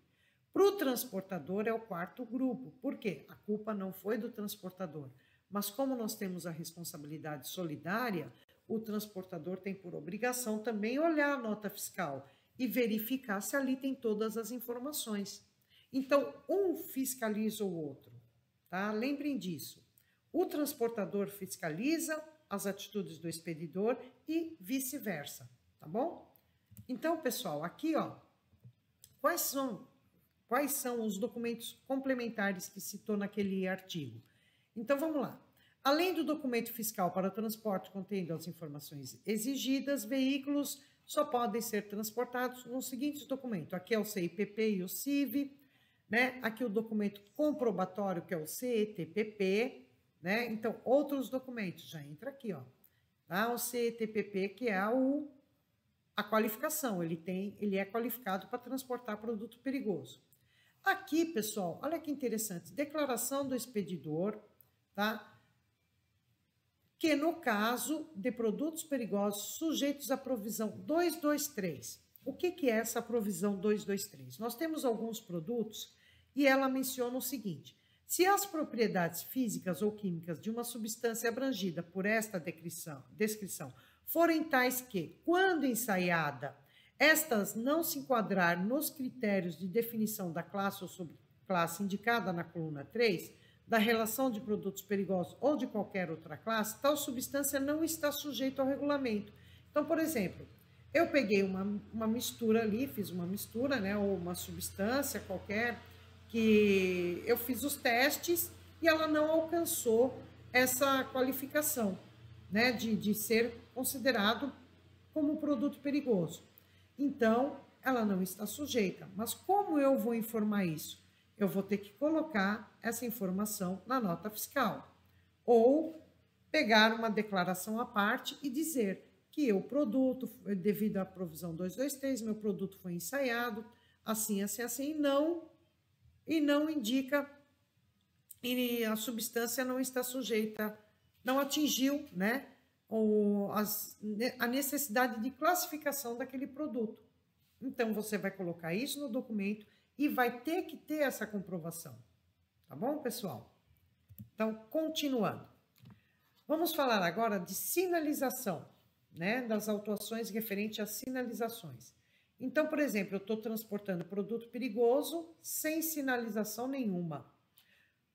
Speaker 1: Para o transportador é o quarto grupo. Por quê? A culpa não foi do transportador. Mas como nós temos a responsabilidade solidária, o transportador tem por obrigação também olhar a nota fiscal e verificar se ali tem todas as informações. Então, um fiscaliza o outro, tá? Lembrem disso. O transportador fiscaliza as atitudes do expedidor e vice-versa, tá bom? Então, pessoal, aqui, ó, quais são os documentos complementares que citou naquele artigo? Então, vamos lá. Além do documento fiscal para o transporte contendo as informações exigidas, veículos só podem ser transportados nos seguintes documentos. Aqui é o CIPP e o CIV, né? Aqui o documento comprobatório, que é o CETPP, né? Então, outros documentos, já entra aqui, ó. Tá? O CETPP, que é a qualificação, ele é qualificado para transportar produto perigoso. Aqui, pessoal, olha que interessante, declaração do expedidor, tá? Que no caso de produtos perigosos sujeitos à provisão 223. O que é essa provisão 223? Nós temos alguns produtos e ela menciona o seguinte: se as propriedades físicas ou químicas de uma substância abrangida por esta descrição forem tais que, quando ensaiada, estas não se enquadrar nos critérios de definição da classe ou subclasse indicada na coluna 3, da relação de produtos perigosos ou de qualquer outra classe, tal substância não está sujeita ao regulamento. Então, por exemplo, eu peguei uma mistura ali, fiz uma mistura, né, ou uma substância qualquer, que eu fiz os testes e ela não alcançou essa qualificação, né, de ser considerado como produto perigoso. Então, ela não está sujeita. Mas como eu vou informar isso? Eu vou ter que colocar essa informação na nota fiscal. Ou pegar uma declaração à parte e dizer que o produto, devido à provisão 223, meu produto foi ensaiado, assim, assim, assim, e não indica, e a substância não está sujeita, não atingiu, né, a necessidade de classificação daquele produto. Então, você vai colocar isso no documento e vai ter que ter essa comprovação. Tá bom, pessoal? Então, continuando. Vamos falar agora de sinalização, né, das autuações referentes às sinalizações. Então, por exemplo, eu estou transportando produto perigoso sem sinalização nenhuma.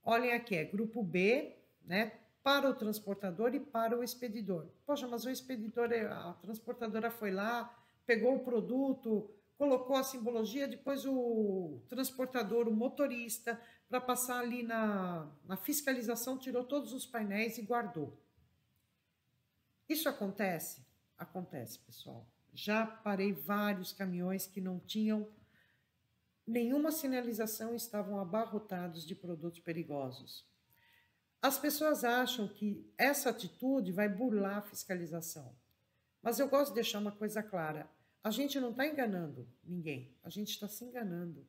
Speaker 1: Olhem aqui, é grupo B, né, para o transportador e para o expedidor. Poxa, mas o expedidor, a transportadora foi lá, pegou o produto, colocou a simbologia, depois o transportador, o motorista, para passar ali na fiscalização, tirou todos os painéis e guardou. Isso acontece? Acontece, pessoal. Já parei vários caminhões que não tinham nenhuma sinalização e estavam abarrotados de produtos perigosos. As pessoas acham que essa atitude vai burlar a fiscalização. Mas eu gosto de deixar uma coisa clara. A gente não está enganando ninguém, a gente está se enganando.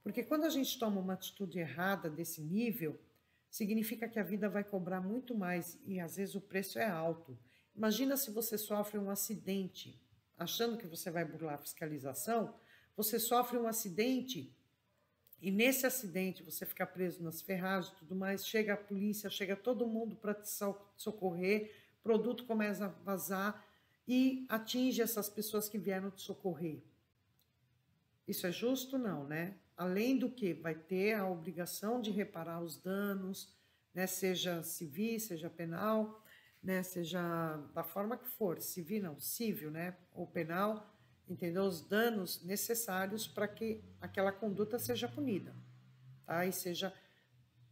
Speaker 1: Porque quando a gente toma uma atitude errada desse nível, significa que a vida vai cobrar muito mais e às vezes o preço é alto. Imagina se você sofre um acidente, achando que você vai burlar a fiscalização, você sofre um acidente e nesse acidente você ficar preso nas ferragens e tudo mais, chega a polícia, chega todo mundo para te socorrer, o produto começa a vazar e atinge essas pessoas que vieram te socorrer. Isso é justo? Não, né? Além do que vai ter a obrigação de reparar os danos, né? Seja civil, seja penal, né? Seja da forma que for, civil não, civil, né? Ou penal, entendeu? Os danos necessários para que aquela conduta seja punida, tá? E seja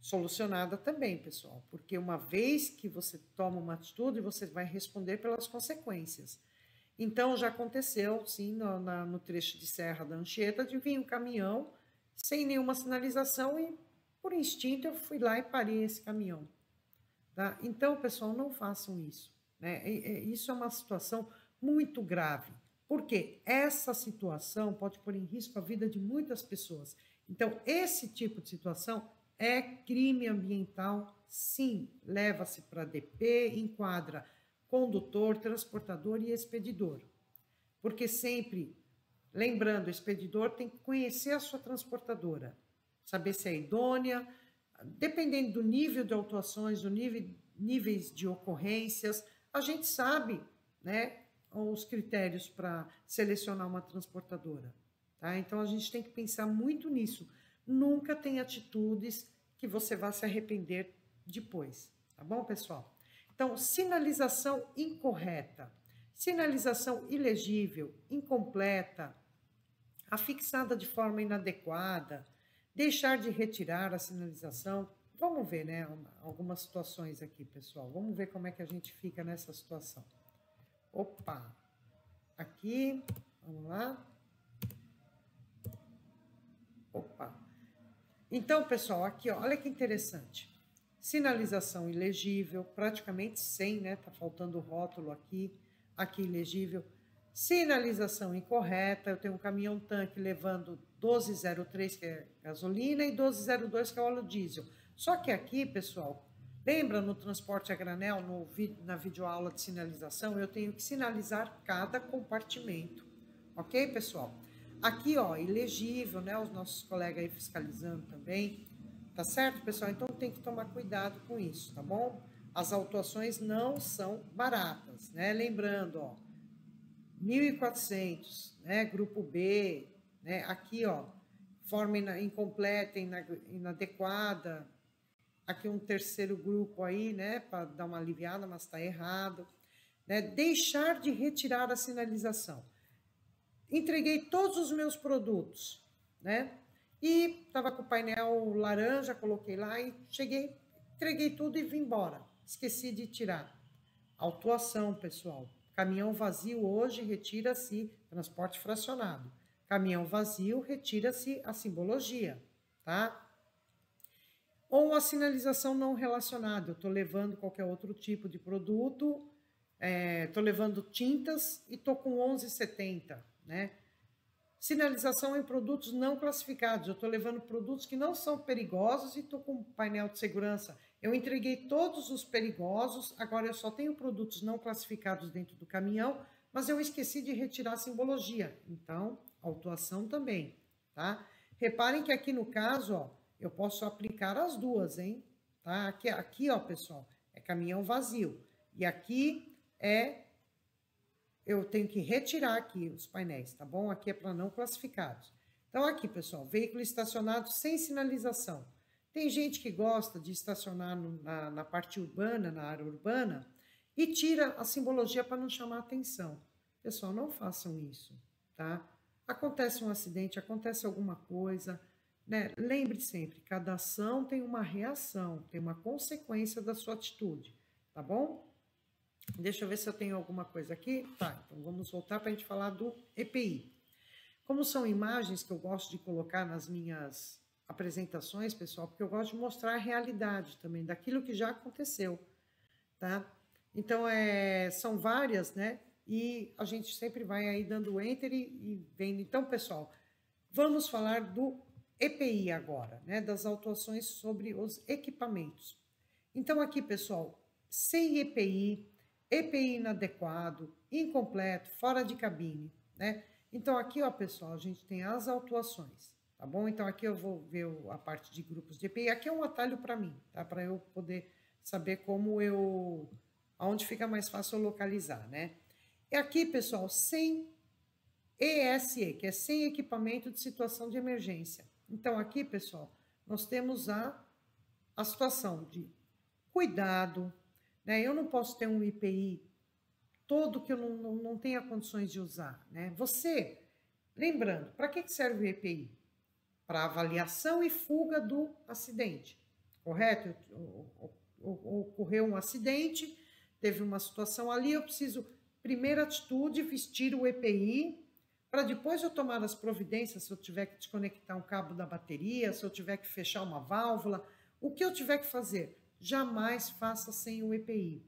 Speaker 1: solucionada também, pessoal, porque uma vez que você toma uma atitude, você vai responder pelas consequências. Então, já aconteceu, sim, no trecho de Serra da Anchieta, de vir um caminhão sem nenhuma sinalização e, por instinto, eu fui lá e parei esse caminhão. Tá? Então, pessoal, não façam isso, né? Isso é uma situação muito grave, porque essa situação pode pôr em risco a vida de muitas pessoas. Então, esse tipo de situação é crime ambiental, sim, leva-se para DP, enquadra condutor, transportador e expedidor. Porque sempre, lembrando, o expedidor tem que conhecer a sua transportadora, saber se é idônea, dependendo do nível de autuações, do níveis de ocorrências, a gente sabe, né, os critérios para selecionar uma transportadora. Tá? Então, a gente tem que pensar muito nisso. Nunca tem atitudes que você vá se arrepender depois. Tá bom, pessoal? Então, sinalização incorreta, sinalização ilegível, incompleta, afixada de forma inadequada, deixar de retirar a sinalização. Vamos ver, né, algumas situações aqui, pessoal. Vamos ver como é que a gente fica nessa situação. Opa! Aqui, vamos lá. Opa! Então, pessoal, aqui, ó, olha que interessante. Sinalização ilegível, praticamente sem, né? Tá faltando o rótulo aqui, aqui ilegível. Sinalização incorreta, eu tenho um caminhão-tanque levando 1203, que é gasolina, e 1202, que é óleo diesel. Só que aqui, pessoal, lembra no transporte a granel, na videoaula de sinalização, eu tenho que sinalizar cada compartimento. Ok, pessoal? Aqui, ó, ilegível, né? Os nossos colegas aí fiscalizando também. Tá certo, pessoal? Então tem que tomar cuidado com isso, tá bom? As autuações não são baratas, né? Lembrando, ó, 1.400, né? Grupo B, né? Aqui, ó, forma incompleta, inadequada. Aqui um terceiro grupo aí, né? Para dar uma aliviada, mas tá errado. Né? Deixar de retirar a sinalização. Entreguei todos os meus produtos, né? E estava com o painel laranja, coloquei lá e cheguei, entreguei tudo e vim embora. Esqueci de tirar. Autuação, pessoal. Caminhão vazio hoje retira-se transporte fracionado. Caminhão vazio retira-se a simbologia, tá? Ou a sinalização não relacionada. Eu estou levando qualquer outro tipo de produto, estou levando tintas e estou com 11,70, né? Sinalização em produtos não classificados. Eu estou levando produtos que não são perigosos e estou com painel de segurança. Eu entreguei todos os perigosos, agora eu só tenho produtos não classificados dentro do caminhão, mas eu esqueci de retirar a simbologia. Então, autuação também, tá? Reparem que aqui no caso, ó, eu posso aplicar as duas, hein? Tá? Aqui, ó, pessoal, é caminhão vazio. E aqui eu tenho que retirar aqui os painéis, tá bom? Aqui é para não classificados. Então, aqui, pessoal, veículo estacionado sem sinalização. Tem gente que gosta de estacionar na parte urbana, na área urbana, e tira a simbologia para não chamar atenção. Pessoal, não façam isso, tá? Acontece um acidente, acontece alguma coisa, né? Lembre sempre, cada ação tem uma reação, tem uma consequência da sua atitude, tá bom? Deixa eu ver se eu tenho alguma coisa aqui. Tá, então vamos voltar para a gente falar do EPI. Como são imagens que eu gosto de colocar nas minhas apresentações, pessoal, porque eu gosto de mostrar a realidade também, daquilo que já aconteceu, tá? Então, são várias, né? E a gente sempre vai aí dando enter e vendo. Então, pessoal, vamos falar do EPI agora, né? Das autuações sobre os equipamentos. Então, aqui, pessoal, sem EPI, EPI inadequado, incompleto, fora de cabine, né? Então, aqui, ó, pessoal, a gente tem as autuações. tá bom? Então, aqui eu vou ver a parte de grupos de EPI. Aqui é um atalho para mim, tá? Para eu poder saber aonde fica mais fácil eu localizar, né? E aqui, pessoal, sem ESE, que é sem equipamento de situação de emergência. Então, aqui, pessoal, nós temos a situação de cuidado, né? Eu não posso ter um IPI todo que eu não tenha condições de usar, né? Você, lembrando, para que serve o EPI? Para avaliação e fuga do acidente, correto? Ocorreu um acidente, teve uma situação ali, eu preciso, primeira atitude, vestir o EPI, para depois eu tomar as providências, se eu tiver que desconectar um cabo da bateria, se eu tiver que fechar uma válvula, o que eu tiver que fazer, jamais faça sem o EPI.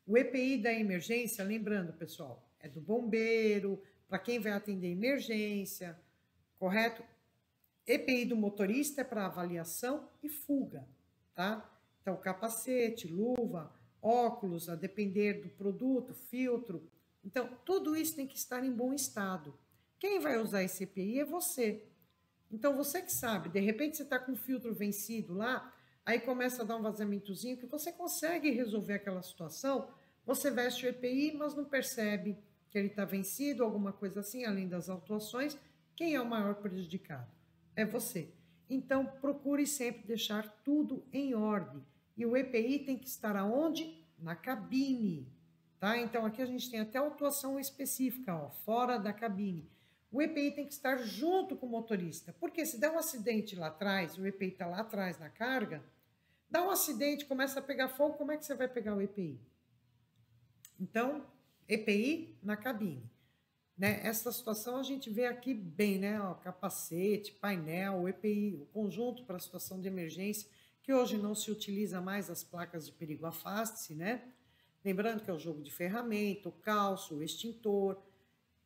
Speaker 1: O EPI da emergência, lembrando, pessoal, é do bombeiro, para quem vai atender emergência, correto? EPI do motorista é para avaliação e fuga, tá? Então, capacete, luva, óculos, a depender do produto, filtro. Então, tudo isso tem que estar em bom estado. Quem vai usar esse EPI é você. Então, você que sabe, de repente você está com o filtro vencido lá, aí começa a dar um vazamentozinho, que você consegue resolver aquela situação, você veste o EPI, mas não percebe que ele está vencido, alguma coisa assim, além das autuações. Quem é o maior prejudicado? É você. Então, procure sempre deixar tudo em ordem. E o EPI tem que estar aonde? Na cabine, tá? Então, aqui a gente tem até autuação específica, ó, fora da cabine. O EPI tem que estar junto com o motorista, porque se der um acidente lá atrás, o EPI está lá atrás na carga, dá um acidente, começa a pegar fogo, como é que você vai pegar o EPI? Então, EPI na cabine. Né? Essa situação a gente vê aqui bem, né? Ó, capacete, painel, o EPI, o conjunto para a situação de emergência, que hoje não se utiliza mais as placas de perigo afaste-se, né? Lembrando que é o jogo de ferramenta, o calço, o extintor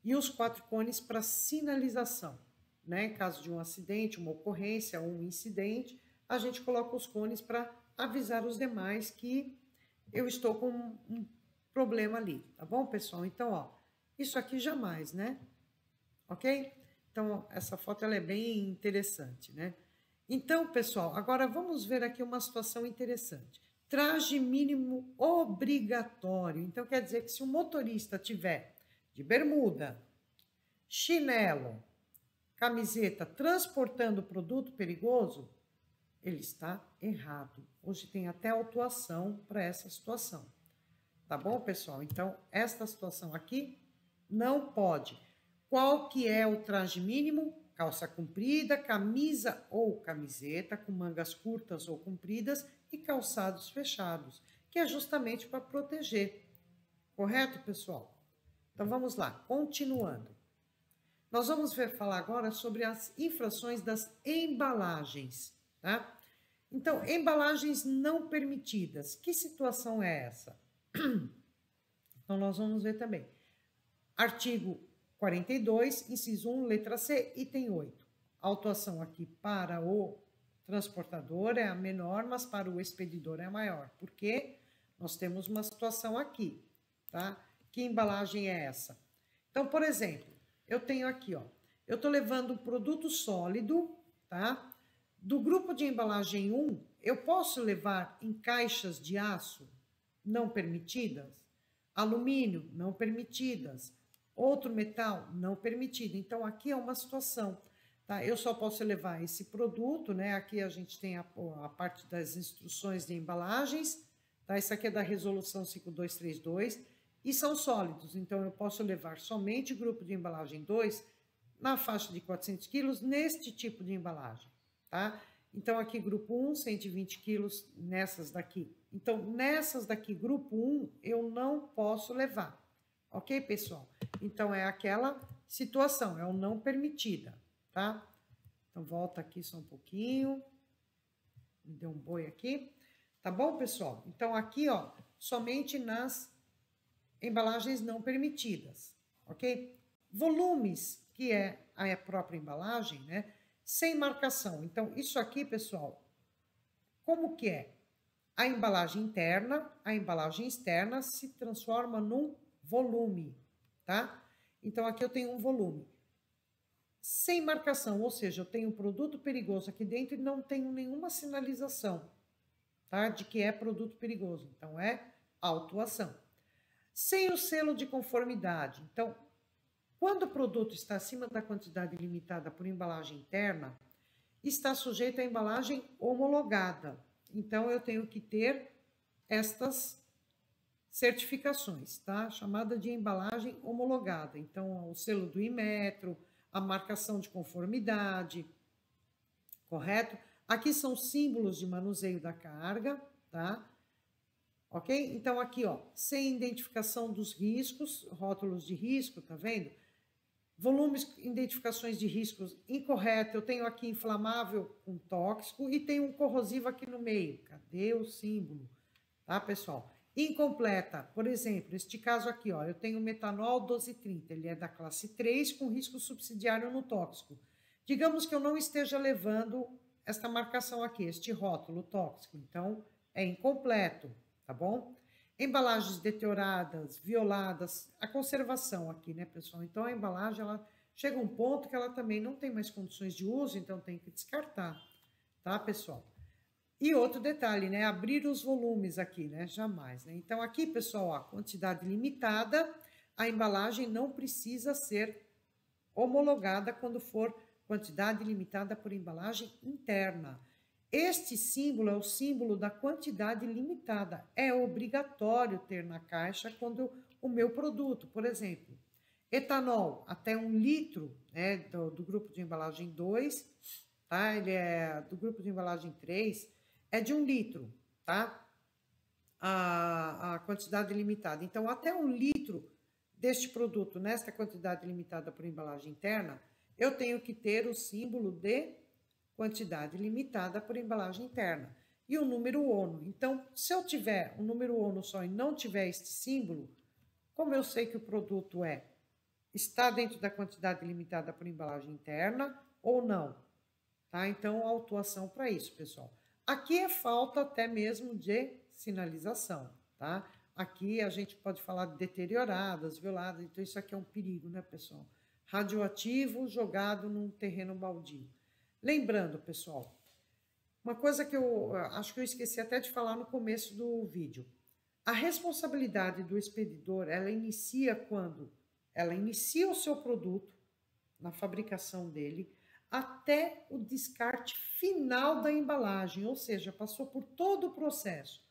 Speaker 1: e os 4 cones para sinalização, né? Em caso de um acidente, uma ocorrência ou um incidente, a gente coloca os cones para avisar os demais que eu estou com um problema ali, tá bom, pessoal? Então, ó, isso aqui jamais, né? Ok? Então, essa foto ela é bem interessante, né? Então, pessoal, agora vamos ver aqui uma situação interessante. Traje mínimo obrigatório. Então, quer dizer que se o motorista tiver de bermuda, chinelo, camiseta, transportando produto perigoso, ele está errado. Hoje tem até autuação para essa situação. Tá bom, pessoal? Então, esta situação aqui não pode. Qual que é o traje mínimo? Calça comprida, camisa ou camiseta com mangas curtas ou compridas e calçados fechados, que é justamente para proteger. Correto, pessoal? Então, vamos lá, continuando. Nós vamos falar agora sobre as infrações das embalagens, tá? Então, embalagens não permitidas. Que situação é essa? Então, nós vamos ver também. Artigo 42, inciso 1, letra C, item 8. A autuação aqui para o transportador é a menor, mas para o expedidor é a maior. Porque nós temos uma situação aqui, tá? Que embalagem é essa? Então, por exemplo, eu tenho aqui, ó, eu estou levando um produto sólido, tá? Do grupo de embalagem 1, eu posso levar em caixas de aço não permitidas, alumínio não permitidas, outro metal não permitido. Então, aqui é uma situação, tá? Eu só posso levar esse produto, né? Aqui a gente tem a parte das instruções de embalagens, tá? Isso aqui é da resolução 5232 e são sólidos. Então, eu posso levar somente grupo de embalagem 2 na faixa de 400 quilos neste tipo de embalagem, tá? Então, aqui, grupo 1, 120 quilos nessas daqui. Então, nessas daqui, grupo 1, eu não posso levar. Ok, pessoal? Então, é aquela situação, é o não permitida, tá? Então, volta aqui só um pouquinho. Me deu um boi aqui. Tá bom, pessoal? Então, aqui, ó, somente nas embalagens não permitidas, ok? Volumes, que é a própria embalagem, né? Sem marcação. Então, isso aqui, pessoal, como que é? A embalagem interna, a embalagem externa se transforma num volume, tá? Então, aqui eu tenho um volume. sem marcação, ou seja, eu tenho um produto perigoso aqui dentro e não tenho nenhuma sinalização, tá? De que é produto perigoso. Então, é autuação. Sem o selo de conformidade. Então, quando o produto está acima da quantidade limitada por embalagem interna, está sujeito à embalagem homologada. Então, eu tenho que ter estas certificações, tá? Chamada de embalagem homologada. Então, o selo do Inmetro, a marcação de conformidade, correto? Aqui são símbolos de manuseio da carga, tá? Ok? Então, aqui, ó, sem identificação dos riscos, rótulos de risco, tá vendo? Volumes, identificações de riscos incorreto. Eu tenho aqui inflamável com tóxico e tenho um corrosivo aqui no meio. Cadê o símbolo? Tá, pessoal? Incompleta, por exemplo, este caso aqui, ó, eu tenho metanol 1230, ele é da classe 3 com risco subsidiário no tóxico. Digamos que eu não esteja levando esta marcação aqui, este rótulo tóxico, então é incompleto, tá bom? Embalagens deterioradas, violadas, a conservação aqui, né, pessoal? Então a embalagem, ela chega a um ponto que ela também não tem mais condições de uso, então tem que descartar, tá, pessoal? E outro detalhe, né? Abrir os volumes aqui, né? Jamais, né? Então, aqui, pessoal, ó, quantidade limitada, a embalagem não precisa ser homologada quando for quantidade limitada por embalagem interna. Este símbolo é o símbolo da quantidade limitada. É obrigatório ter na caixa quando o meu produto, por exemplo, etanol, até 1 litro, né? Do grupo de embalagem 2, tá? Ele é do grupo de embalagem 3, é de 1 litro, tá? A quantidade limitada. Então, até 1 litro deste produto, nesta quantidade limitada por embalagem interna, eu tenho que ter o símbolo de quantidade limitada por embalagem interna. E o número ONU. Então, se eu tiver o número ONU só e não tiver este símbolo, como eu sei que o produto está dentro da quantidade limitada por embalagem interna ou não? Tá? Então, autuação para isso, pessoal. Aqui é falta até mesmo de sinalização, tá? Aqui a gente pode falar de deterioradas, violadas, então isso aqui é um perigo, né, pessoal? Radioativo jogado num terreno baldio. Lembrando, pessoal, uma coisa que eu acho que eu esqueci até de falar no começo do vídeo. A responsabilidade do expedidor, ela inicia quando ela inicia o seu produto, na fabricação dele, até o descarte final da embalagem, ou seja, passou por todo o processo.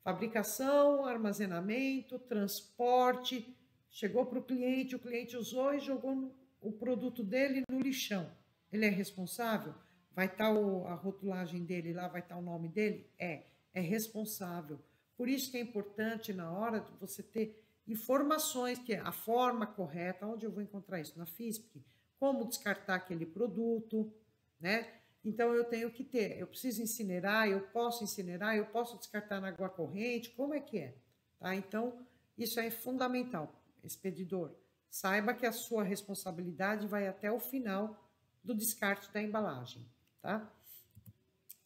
Speaker 1: Fabricação, armazenamento, transporte, chegou para o cliente usou e jogou o produto dele no lixão. Ele é responsável? Vai estar a rotulagem dele lá, vai estar o nome dele? É responsável. Por isso que é importante na hora de você ter informações, que é a forma correta, onde eu vou encontrar isso? Na FISP, como descartar aquele produto, né? Então, eu tenho que ter, eu preciso incinerar, eu posso descartar na água corrente, como é que é? Tá? Então, isso é fundamental, expedidor. Saiba que a sua responsabilidade vai até o final do descarte da embalagem, tá?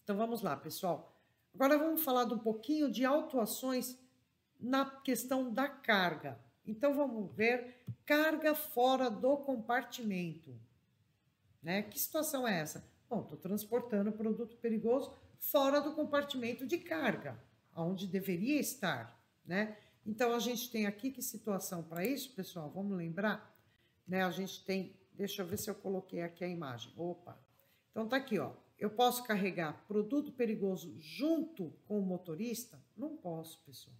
Speaker 1: Então, vamos lá, pessoal. Agora, vamos falar de um pouquinho de autuações na questão da carga. Então, vamos ver carga fora do compartimento. Né? Que situação é essa? Bom, estou transportando produto perigoso fora do compartimento de carga, onde deveria estar, né? Então, a gente tem aqui que situação para isso, pessoal? Vamos lembrar? Né? A gente tem, deixa eu ver se eu coloquei aqui a imagem. Opa! Então, tá aqui, ó. Eu posso carregar produto perigoso junto com o motorista? Não posso, pessoal,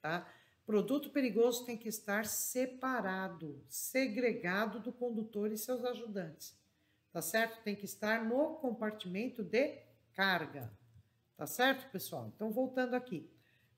Speaker 1: tá? Produto perigoso tem que estar separado, segregado do condutor e seus ajudantes. Tá certo? Tem que estar no compartimento de carga. Tá certo, pessoal? Então, voltando aqui.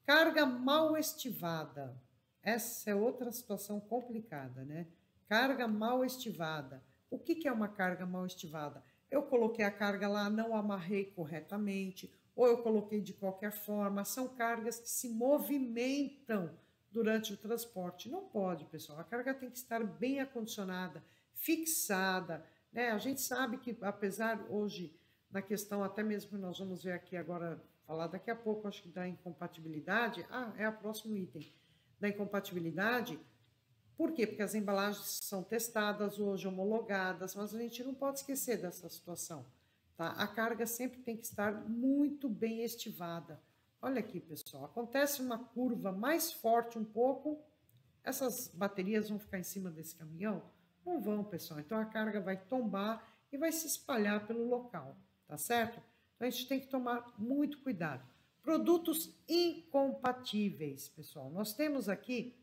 Speaker 1: Carga mal estivada. Essa é outra situação complicada, né? Carga mal estivada. O que é uma carga mal estivada? Eu coloquei a carga lá, não amarrei corretamente, ou eu coloquei de qualquer forma. São cargas que se movimentam durante o transporte. Não pode, pessoal. A carga tem que estar bem acondicionada, fixada, né? A gente sabe que, apesar hoje, na questão, até mesmo que nós vamos ver aqui agora, falar daqui a pouco, acho que da incompatibilidade, é o próximo item, da incompatibilidade, Por quê? Porque as embalagens são testadas hoje, homologadas, mas a gente não pode esquecer dessa situação, tá? A carga sempre tem que estar muito bem estivada. Olha aqui, pessoal, acontece uma curva mais forte um pouco, essas baterias vão ficar em cima desse caminhão? Não vão, pessoal. Então, a carga vai tombar e vai se espalhar pelo local, tá certo? Então, a gente tem que tomar muito cuidado. Produtos incompatíveis, pessoal. Nós temos aqui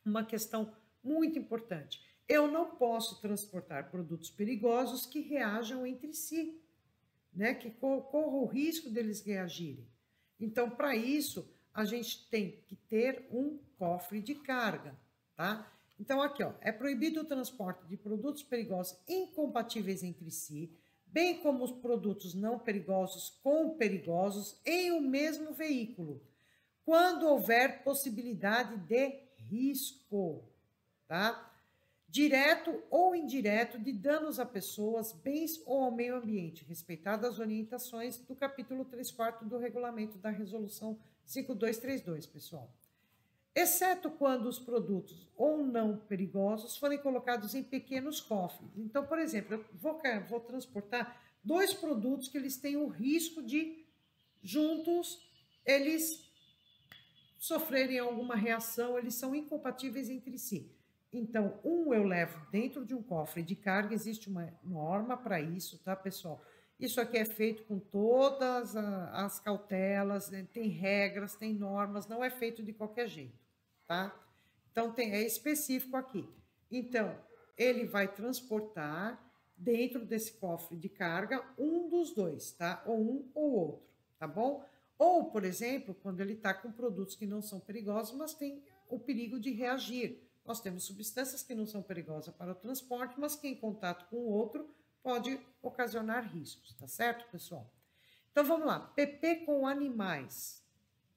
Speaker 1: uma questão muito importante. Eu não posso transportar produtos perigosos que reajam entre si, né? Que corram o risco deles reagirem. Então, para isso, a gente tem que ter um cofre de carga, tá? Então, aqui, ó, é proibido o transporte de produtos perigosos incompatíveis entre si, bem como os produtos não perigosos com perigosos em o mesmo veículo, quando houver possibilidade de risco, tá? Direto ou indireto, de danos a pessoas, bens ou ao meio ambiente, respeitadas as orientações do capítulo 3/4 do regulamento da resolução 5232, pessoal. Exceto quando os produtos ou não perigosos forem colocados em pequenos cofres. Então, por exemplo, eu vou transportar 2 produtos que eles têm o risco de, juntos, eles sofrerem alguma reação, eles são incompatíveis entre si. Então, eu levo dentro de um cofre de carga, existe uma norma para isso, tá, pessoal? Isso aqui é feito com todas as cautelas, né? Tem regras, tem normas, não é feito de qualquer jeito, tá? Então, é específico aqui. Então, ele vai transportar dentro desse cofre de carga um dos dois, tá? Ou um ou outro, tá bom? Ou, por exemplo, quando ele está com produtos que não são perigosos, mas tem o perigo de reagir. Nós temos substâncias que não são perigosas para o transporte, mas que em contato com o outro pode ocasionar riscos, tá certo, pessoal? Então, vamos lá. PP com animais.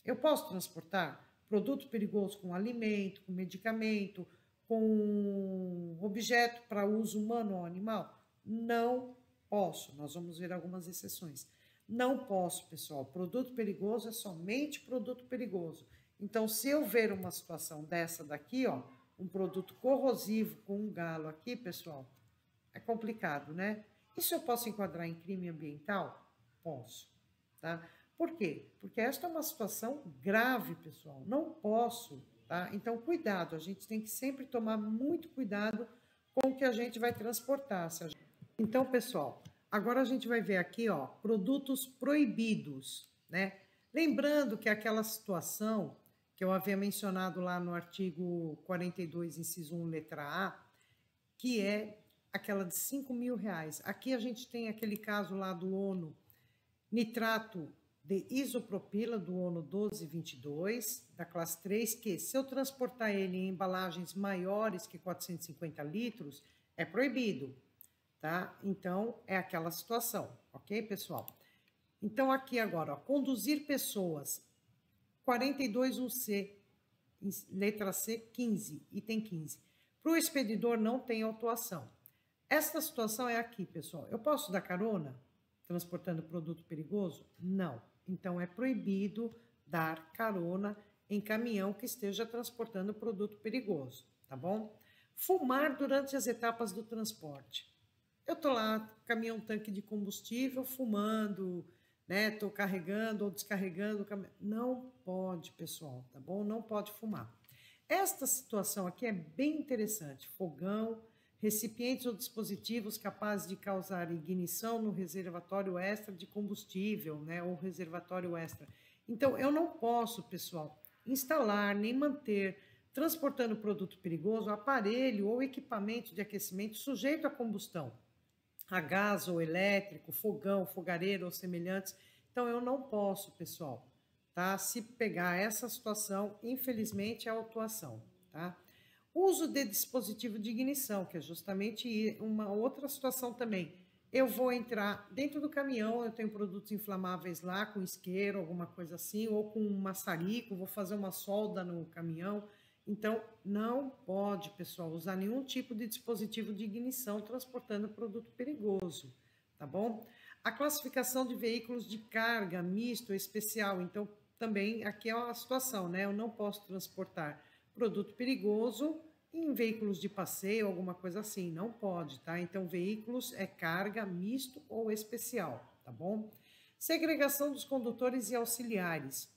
Speaker 1: Eu posso transportar produto perigoso com alimento, com medicamento, com objeto para uso humano ou animal? Não posso. Nós vamos ver algumas exceções. Não posso, pessoal. Produto perigoso é somente produto perigoso. Então, se eu ver uma situação dessa daqui, ó, um produto corrosivo com um galo aqui, pessoal, é complicado, né? Isso eu posso enquadrar em crime ambiental? Posso, tá? Por quê? Porque esta é uma situação grave, pessoal. Não posso, tá? Então, cuidado. A gente tem que sempre tomar muito cuidado com o que a gente vai transportar. Então, pessoal, agora a gente vai ver aqui, ó, produtos proibidos, né? Lembrando que aquela situação que eu havia mencionado lá no artigo 42, inciso 1, letra A, que é aquela de R$ 5.000. Aqui a gente tem aquele caso lá do ONU, nitrato de isopropila, do ONU 1222, da classe 3, que se eu transportar ele em embalagens maiores que 450 litros, é proibido, tá? Então, é aquela situação, ok, pessoal? Então, aqui agora, ó, conduzir pessoas, 42.1c, letra C, 15, item 15. Para o expedidor não tem autuação. Esta situação é aqui, pessoal. Eu posso dar carona transportando produto perigoso? Não. Então, é proibido dar carona em caminhão que esteja transportando produto perigoso, tá bom? Fumar durante as etapas do transporte. Eu estou lá, caminhão tanque de combustível, fumando, né? Estou carregando ou descarregando. Não pode, pessoal, tá bom? Não pode fumar. Esta situação aqui é bem interessante. Fogão, recipientes ou dispositivos capazes de causar ignição no reservatório extra de combustível, né? Ou reservatório extra. Então, eu não posso, pessoal, instalar nem manter, transportando produto perigoso, aparelho ou equipamento de aquecimento sujeito à combustão, a gás ou elétrico, fogão, fogareiro ou semelhantes. Então, eu não posso, pessoal, tá? Se pegar essa situação, infelizmente, é autuação, tá? Uso de dispositivo de ignição, que é justamente uma outra situação também. Eu vou entrar dentro do caminhão, eu tenho produtos inflamáveis lá, com isqueiro, alguma coisa assim, ou com um maçarico, vou fazer uma solda no caminhão. Então, não pode, pessoal, usar nenhum tipo de dispositivo de ignição transportando produto perigoso, tá bom? A classificação de veículos de carga, misto, especial. Então, também aqui é uma situação, né? Eu não posso transportar produto perigoso em veículos de passeio, alguma coisa assim, não pode, tá? Então, veículos é carga misto ou especial, tá bom? Segregação dos condutores e auxiliares.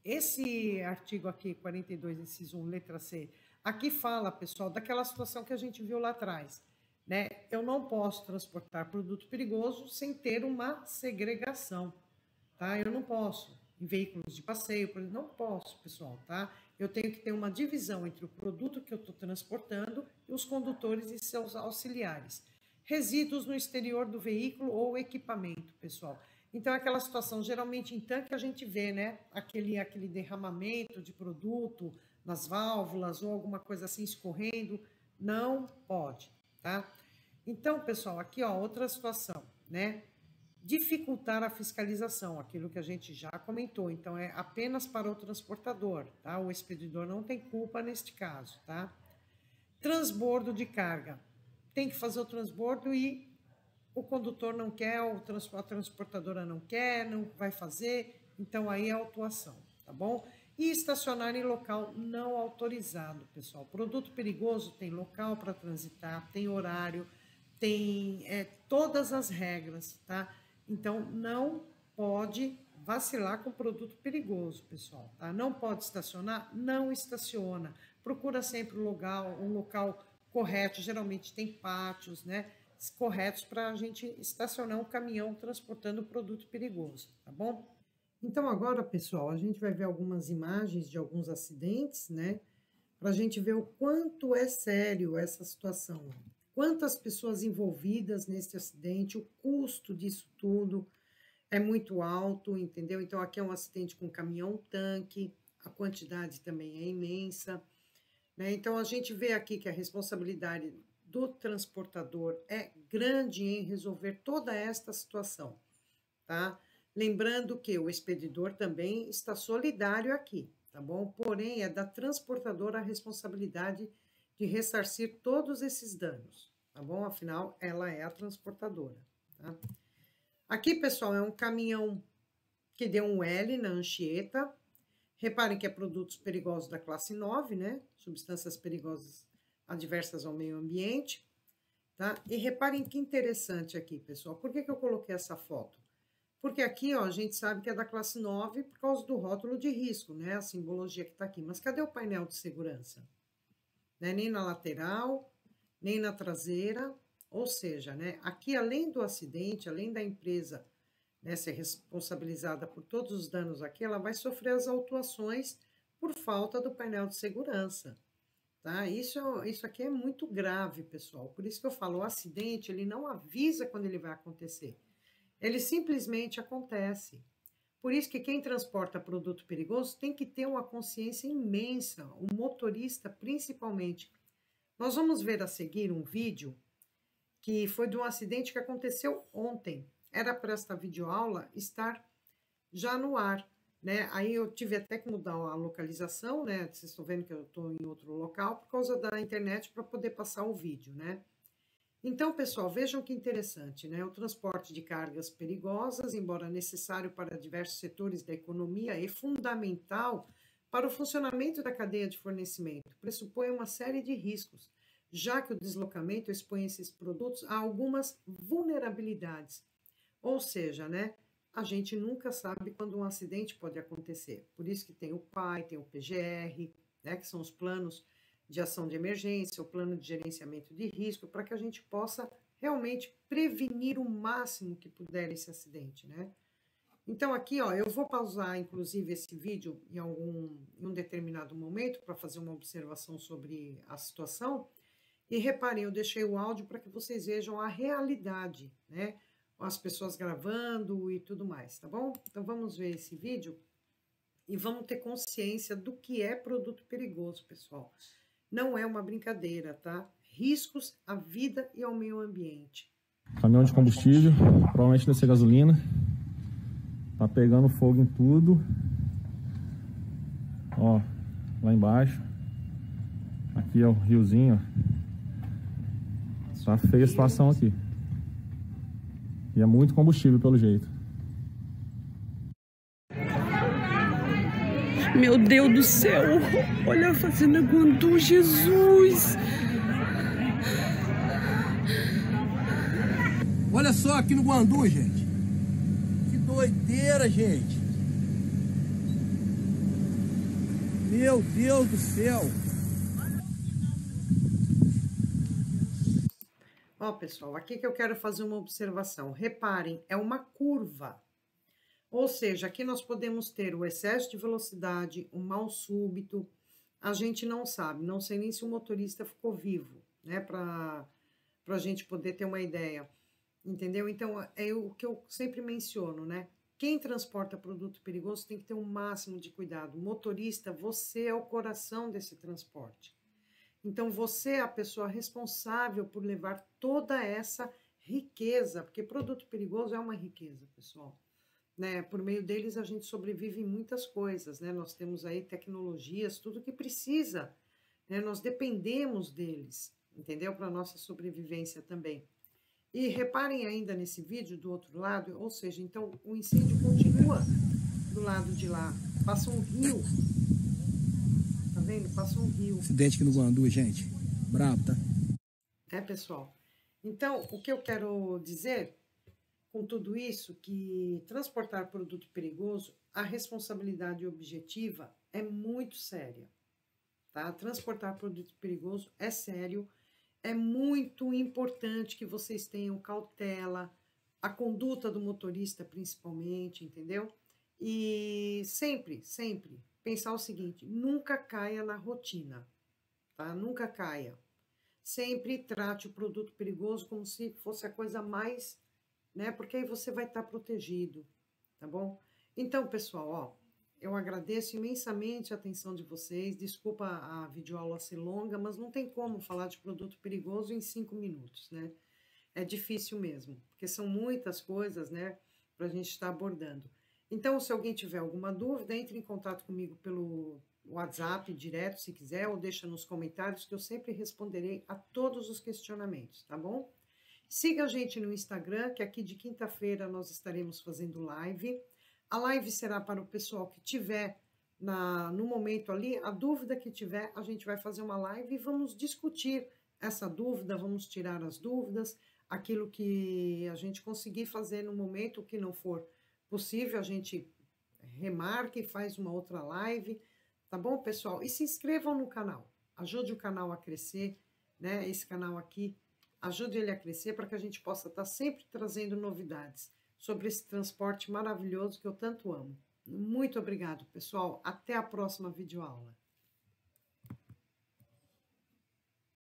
Speaker 1: Esse artigo aqui, 42, inciso 1, letra C, aqui fala, pessoal, daquela situação que a gente viu lá atrás, né? Eu não posso transportar produto perigoso sem ter uma segregação, tá? Eu não posso. Em veículos de passeio, por exemplo, não posso, pessoal, tá? Eu tenho que ter uma divisão entre o produto que eu estou transportando e os condutores e seus auxiliares. Resíduos no exterior do veículo ou equipamento, pessoal. Então, é aquela situação, geralmente em tanque a gente vê, né? Aquele derramamento de produto nas válvulas ou alguma coisa assim escorrendo. Não pode, tá? Então, pessoal, aqui, ó, outra situação, né? Dificultar a fiscalização, aquilo que a gente já comentou. Então, é apenas para o transportador, tá? O expedidor não tem culpa neste caso, tá? Transbordo de carga. Tem que fazer o transbordo e o condutor não quer, a transportadora não quer, não vai fazer, então aí é autuação, tá bom? E estacionar em local não autorizado, pessoal. Produto perigoso tem local para transitar, tem horário, tem todas as regras, tá? Então, não pode vacilar com produto perigoso, pessoal, tá? Não pode estacionar, não estaciona. Procura sempre um local correto, geralmente tem pátios, né? Corretos para a gente estacionar um caminhão transportando produto perigoso, tá bom? Então, agora, pessoal, a gente vai ver algumas imagens de alguns acidentes, né? Para a gente ver o quanto é sério essa situação. Quantas pessoas envolvidas nesse acidente, o custo disso tudo é muito alto, entendeu? Então, aqui é um acidente com caminhão-tanque, a quantidade também é imensa, né? Então, a gente vê aqui que a responsabilidade do transportador é grande em resolver toda esta situação, tá? Lembrando que o expedidor também está solidário aqui, tá bom? Porém, é da transportadora a responsabilidade de ressarcir todos esses danos, tá bom? Afinal, ela é a transportadora, tá? Aqui, pessoal, é um caminhão que deu um L na Anchieta. Reparem que é produtos perigosos da classe 9, né? Substâncias perigosas adversas ao meio ambiente, tá? E reparem que interessante aqui, pessoal. Por que eu coloquei essa foto? Porque aqui, ó, a gente sabe que é da classe 9 por causa do rótulo de risco, né? A simbologia que tá aqui. Mas cadê o painel de segurança? Né? Nem na lateral, nem na traseira. Ou seja, né? Aqui, além do acidente, além da empresa, né, ser responsabilizada por todos os danos aqui, ela vai sofrer as autuações por falta do painel de segurança. Tá? Isso aqui é muito grave, pessoal. Por isso que eu falo, o acidente, ele não avisa quando ele vai acontecer. Ele simplesmente acontece. Por isso que quem transporta produto perigoso tem que ter uma consciência imensa, o motorista principalmente. Nós vamos ver a seguir um vídeo que foi de um acidente que aconteceu ontem. Era para esta videoaula estar já no ar, né? Aí eu tive até que mudar a localização, né? Vocês estão vendo que eu estou em outro local por causa da internet para poder passar o vídeo, né? Então, pessoal, vejam que interessante, né? O transporte de cargas perigosas, embora necessário para diversos setores da economia e fundamental para o funcionamento da cadeia de fornecimento, pressupõe uma série de riscos, já que o deslocamento expõe esses produtos a algumas vulnerabilidades. Ou seja, né? A gente nunca sabe quando um acidente pode acontecer. Por isso que tem o PAI, tem o PGR, né, que são os planos de ação de emergência, o plano de gerenciamento de risco, para que a gente possa realmente prevenir o máximo que puder esse acidente, né? Então, aqui, ó, eu vou pausar, inclusive, esse vídeo em um determinado momento para fazer uma observação sobre a situação. E reparem, eu deixei o áudio para que vocês vejam a realidade, né? As pessoas gravando e tudo mais, tá bom? Então, vamos ver esse vídeo e vamos ter consciência do que é produto perigoso, pessoal. Não é uma brincadeira, tá? Riscos à vida e ao meio ambiente.
Speaker 2: Caminhão de combustível, provavelmente deve ser gasolina. Tá pegando fogo em tudo. Ó, lá embaixo. Aqui é o riozinho, ó. Tá feia a situação aqui. E é muito combustível pelo jeito.
Speaker 3: Meu Deus do céu, olha a fazenda Guandu, Jesus.
Speaker 4: Olha só aqui no Guandu, gente. Que doideira, gente. Meu Deus do céu.
Speaker 1: Ó, pessoal, aqui que eu quero fazer uma observação. Reparem, é uma curva. Ou seja, aqui nós podemos ter o excesso de velocidade, o mal súbito. A gente não sabe, não sei nem se o motorista ficou vivo, né? Para a gente poder ter uma ideia. Entendeu? Então, é o que eu sempre menciono, né? Quem transporta produto perigoso tem que ter o máximo de cuidado. Motorista, você é o coração desse transporte. Então, você é a pessoa responsável por levar toda essa riqueza, porque produto perigoso é uma riqueza, pessoal. Né? Por meio deles, a gente sobrevive em muitas coisas, né? Nós temos aí tecnologias, tudo que precisa, né? Nós dependemos deles, entendeu? Para a nossa sobrevivência também. E reparem ainda nesse vídeo do outro lado, ou seja, então o incêndio continua do lado de lá. Passa um rio. Tá vendo? Passa um rio.
Speaker 4: Acidente aqui no Guandu, gente. Brabo, tá?
Speaker 1: É, pessoal. Então, o que eu quero dizer com tudo isso, que transportar produto perigoso, a responsabilidade objetiva é muito séria. Tá? Transportar produto perigoso é sério. É muito importante que vocês tenham cautela, a conduta do motorista principalmente, entendeu? E sempre, sempre pensar o seguinte, nunca caia na rotina, tá? Nunca caia. Sempre trate o produto perigoso como se fosse a coisa mais, né? Porque aí você vai estar protegido, tá bom? Então, pessoal, ó, eu agradeço imensamente a atenção de vocês. Desculpa a videoaula ser longa, mas não tem como falar de produto perigoso em 5 minutos, né? É difícil mesmo, porque são muitas coisas, né, para a gente estar abordando. Então, se alguém tiver alguma dúvida, entre em contato comigo pelo WhatsApp direto, se quiser, ou deixa nos comentários, que eu sempre responderei a todos os questionamentos, tá bom? Siga a gente no Instagram, que aqui de quinta-feira nós estaremos fazendo live. A live será para o pessoal que tiver no momento ali, a dúvida que tiver, a gente vai fazer uma live e vamos discutir essa dúvida, vamos tirar as dúvidas, aquilo que a gente conseguir fazer no momento, o que não for possível, a gente remarca e faz uma outra live, tá bom, pessoal? E se inscrevam no canal, ajude o canal a crescer, né? Esse canal aqui, ajude ele a crescer para que a gente possa estar sempre trazendo novidades sobre esse transporte maravilhoso que eu tanto amo. Muito obrigado, pessoal. Até a próxima videoaula.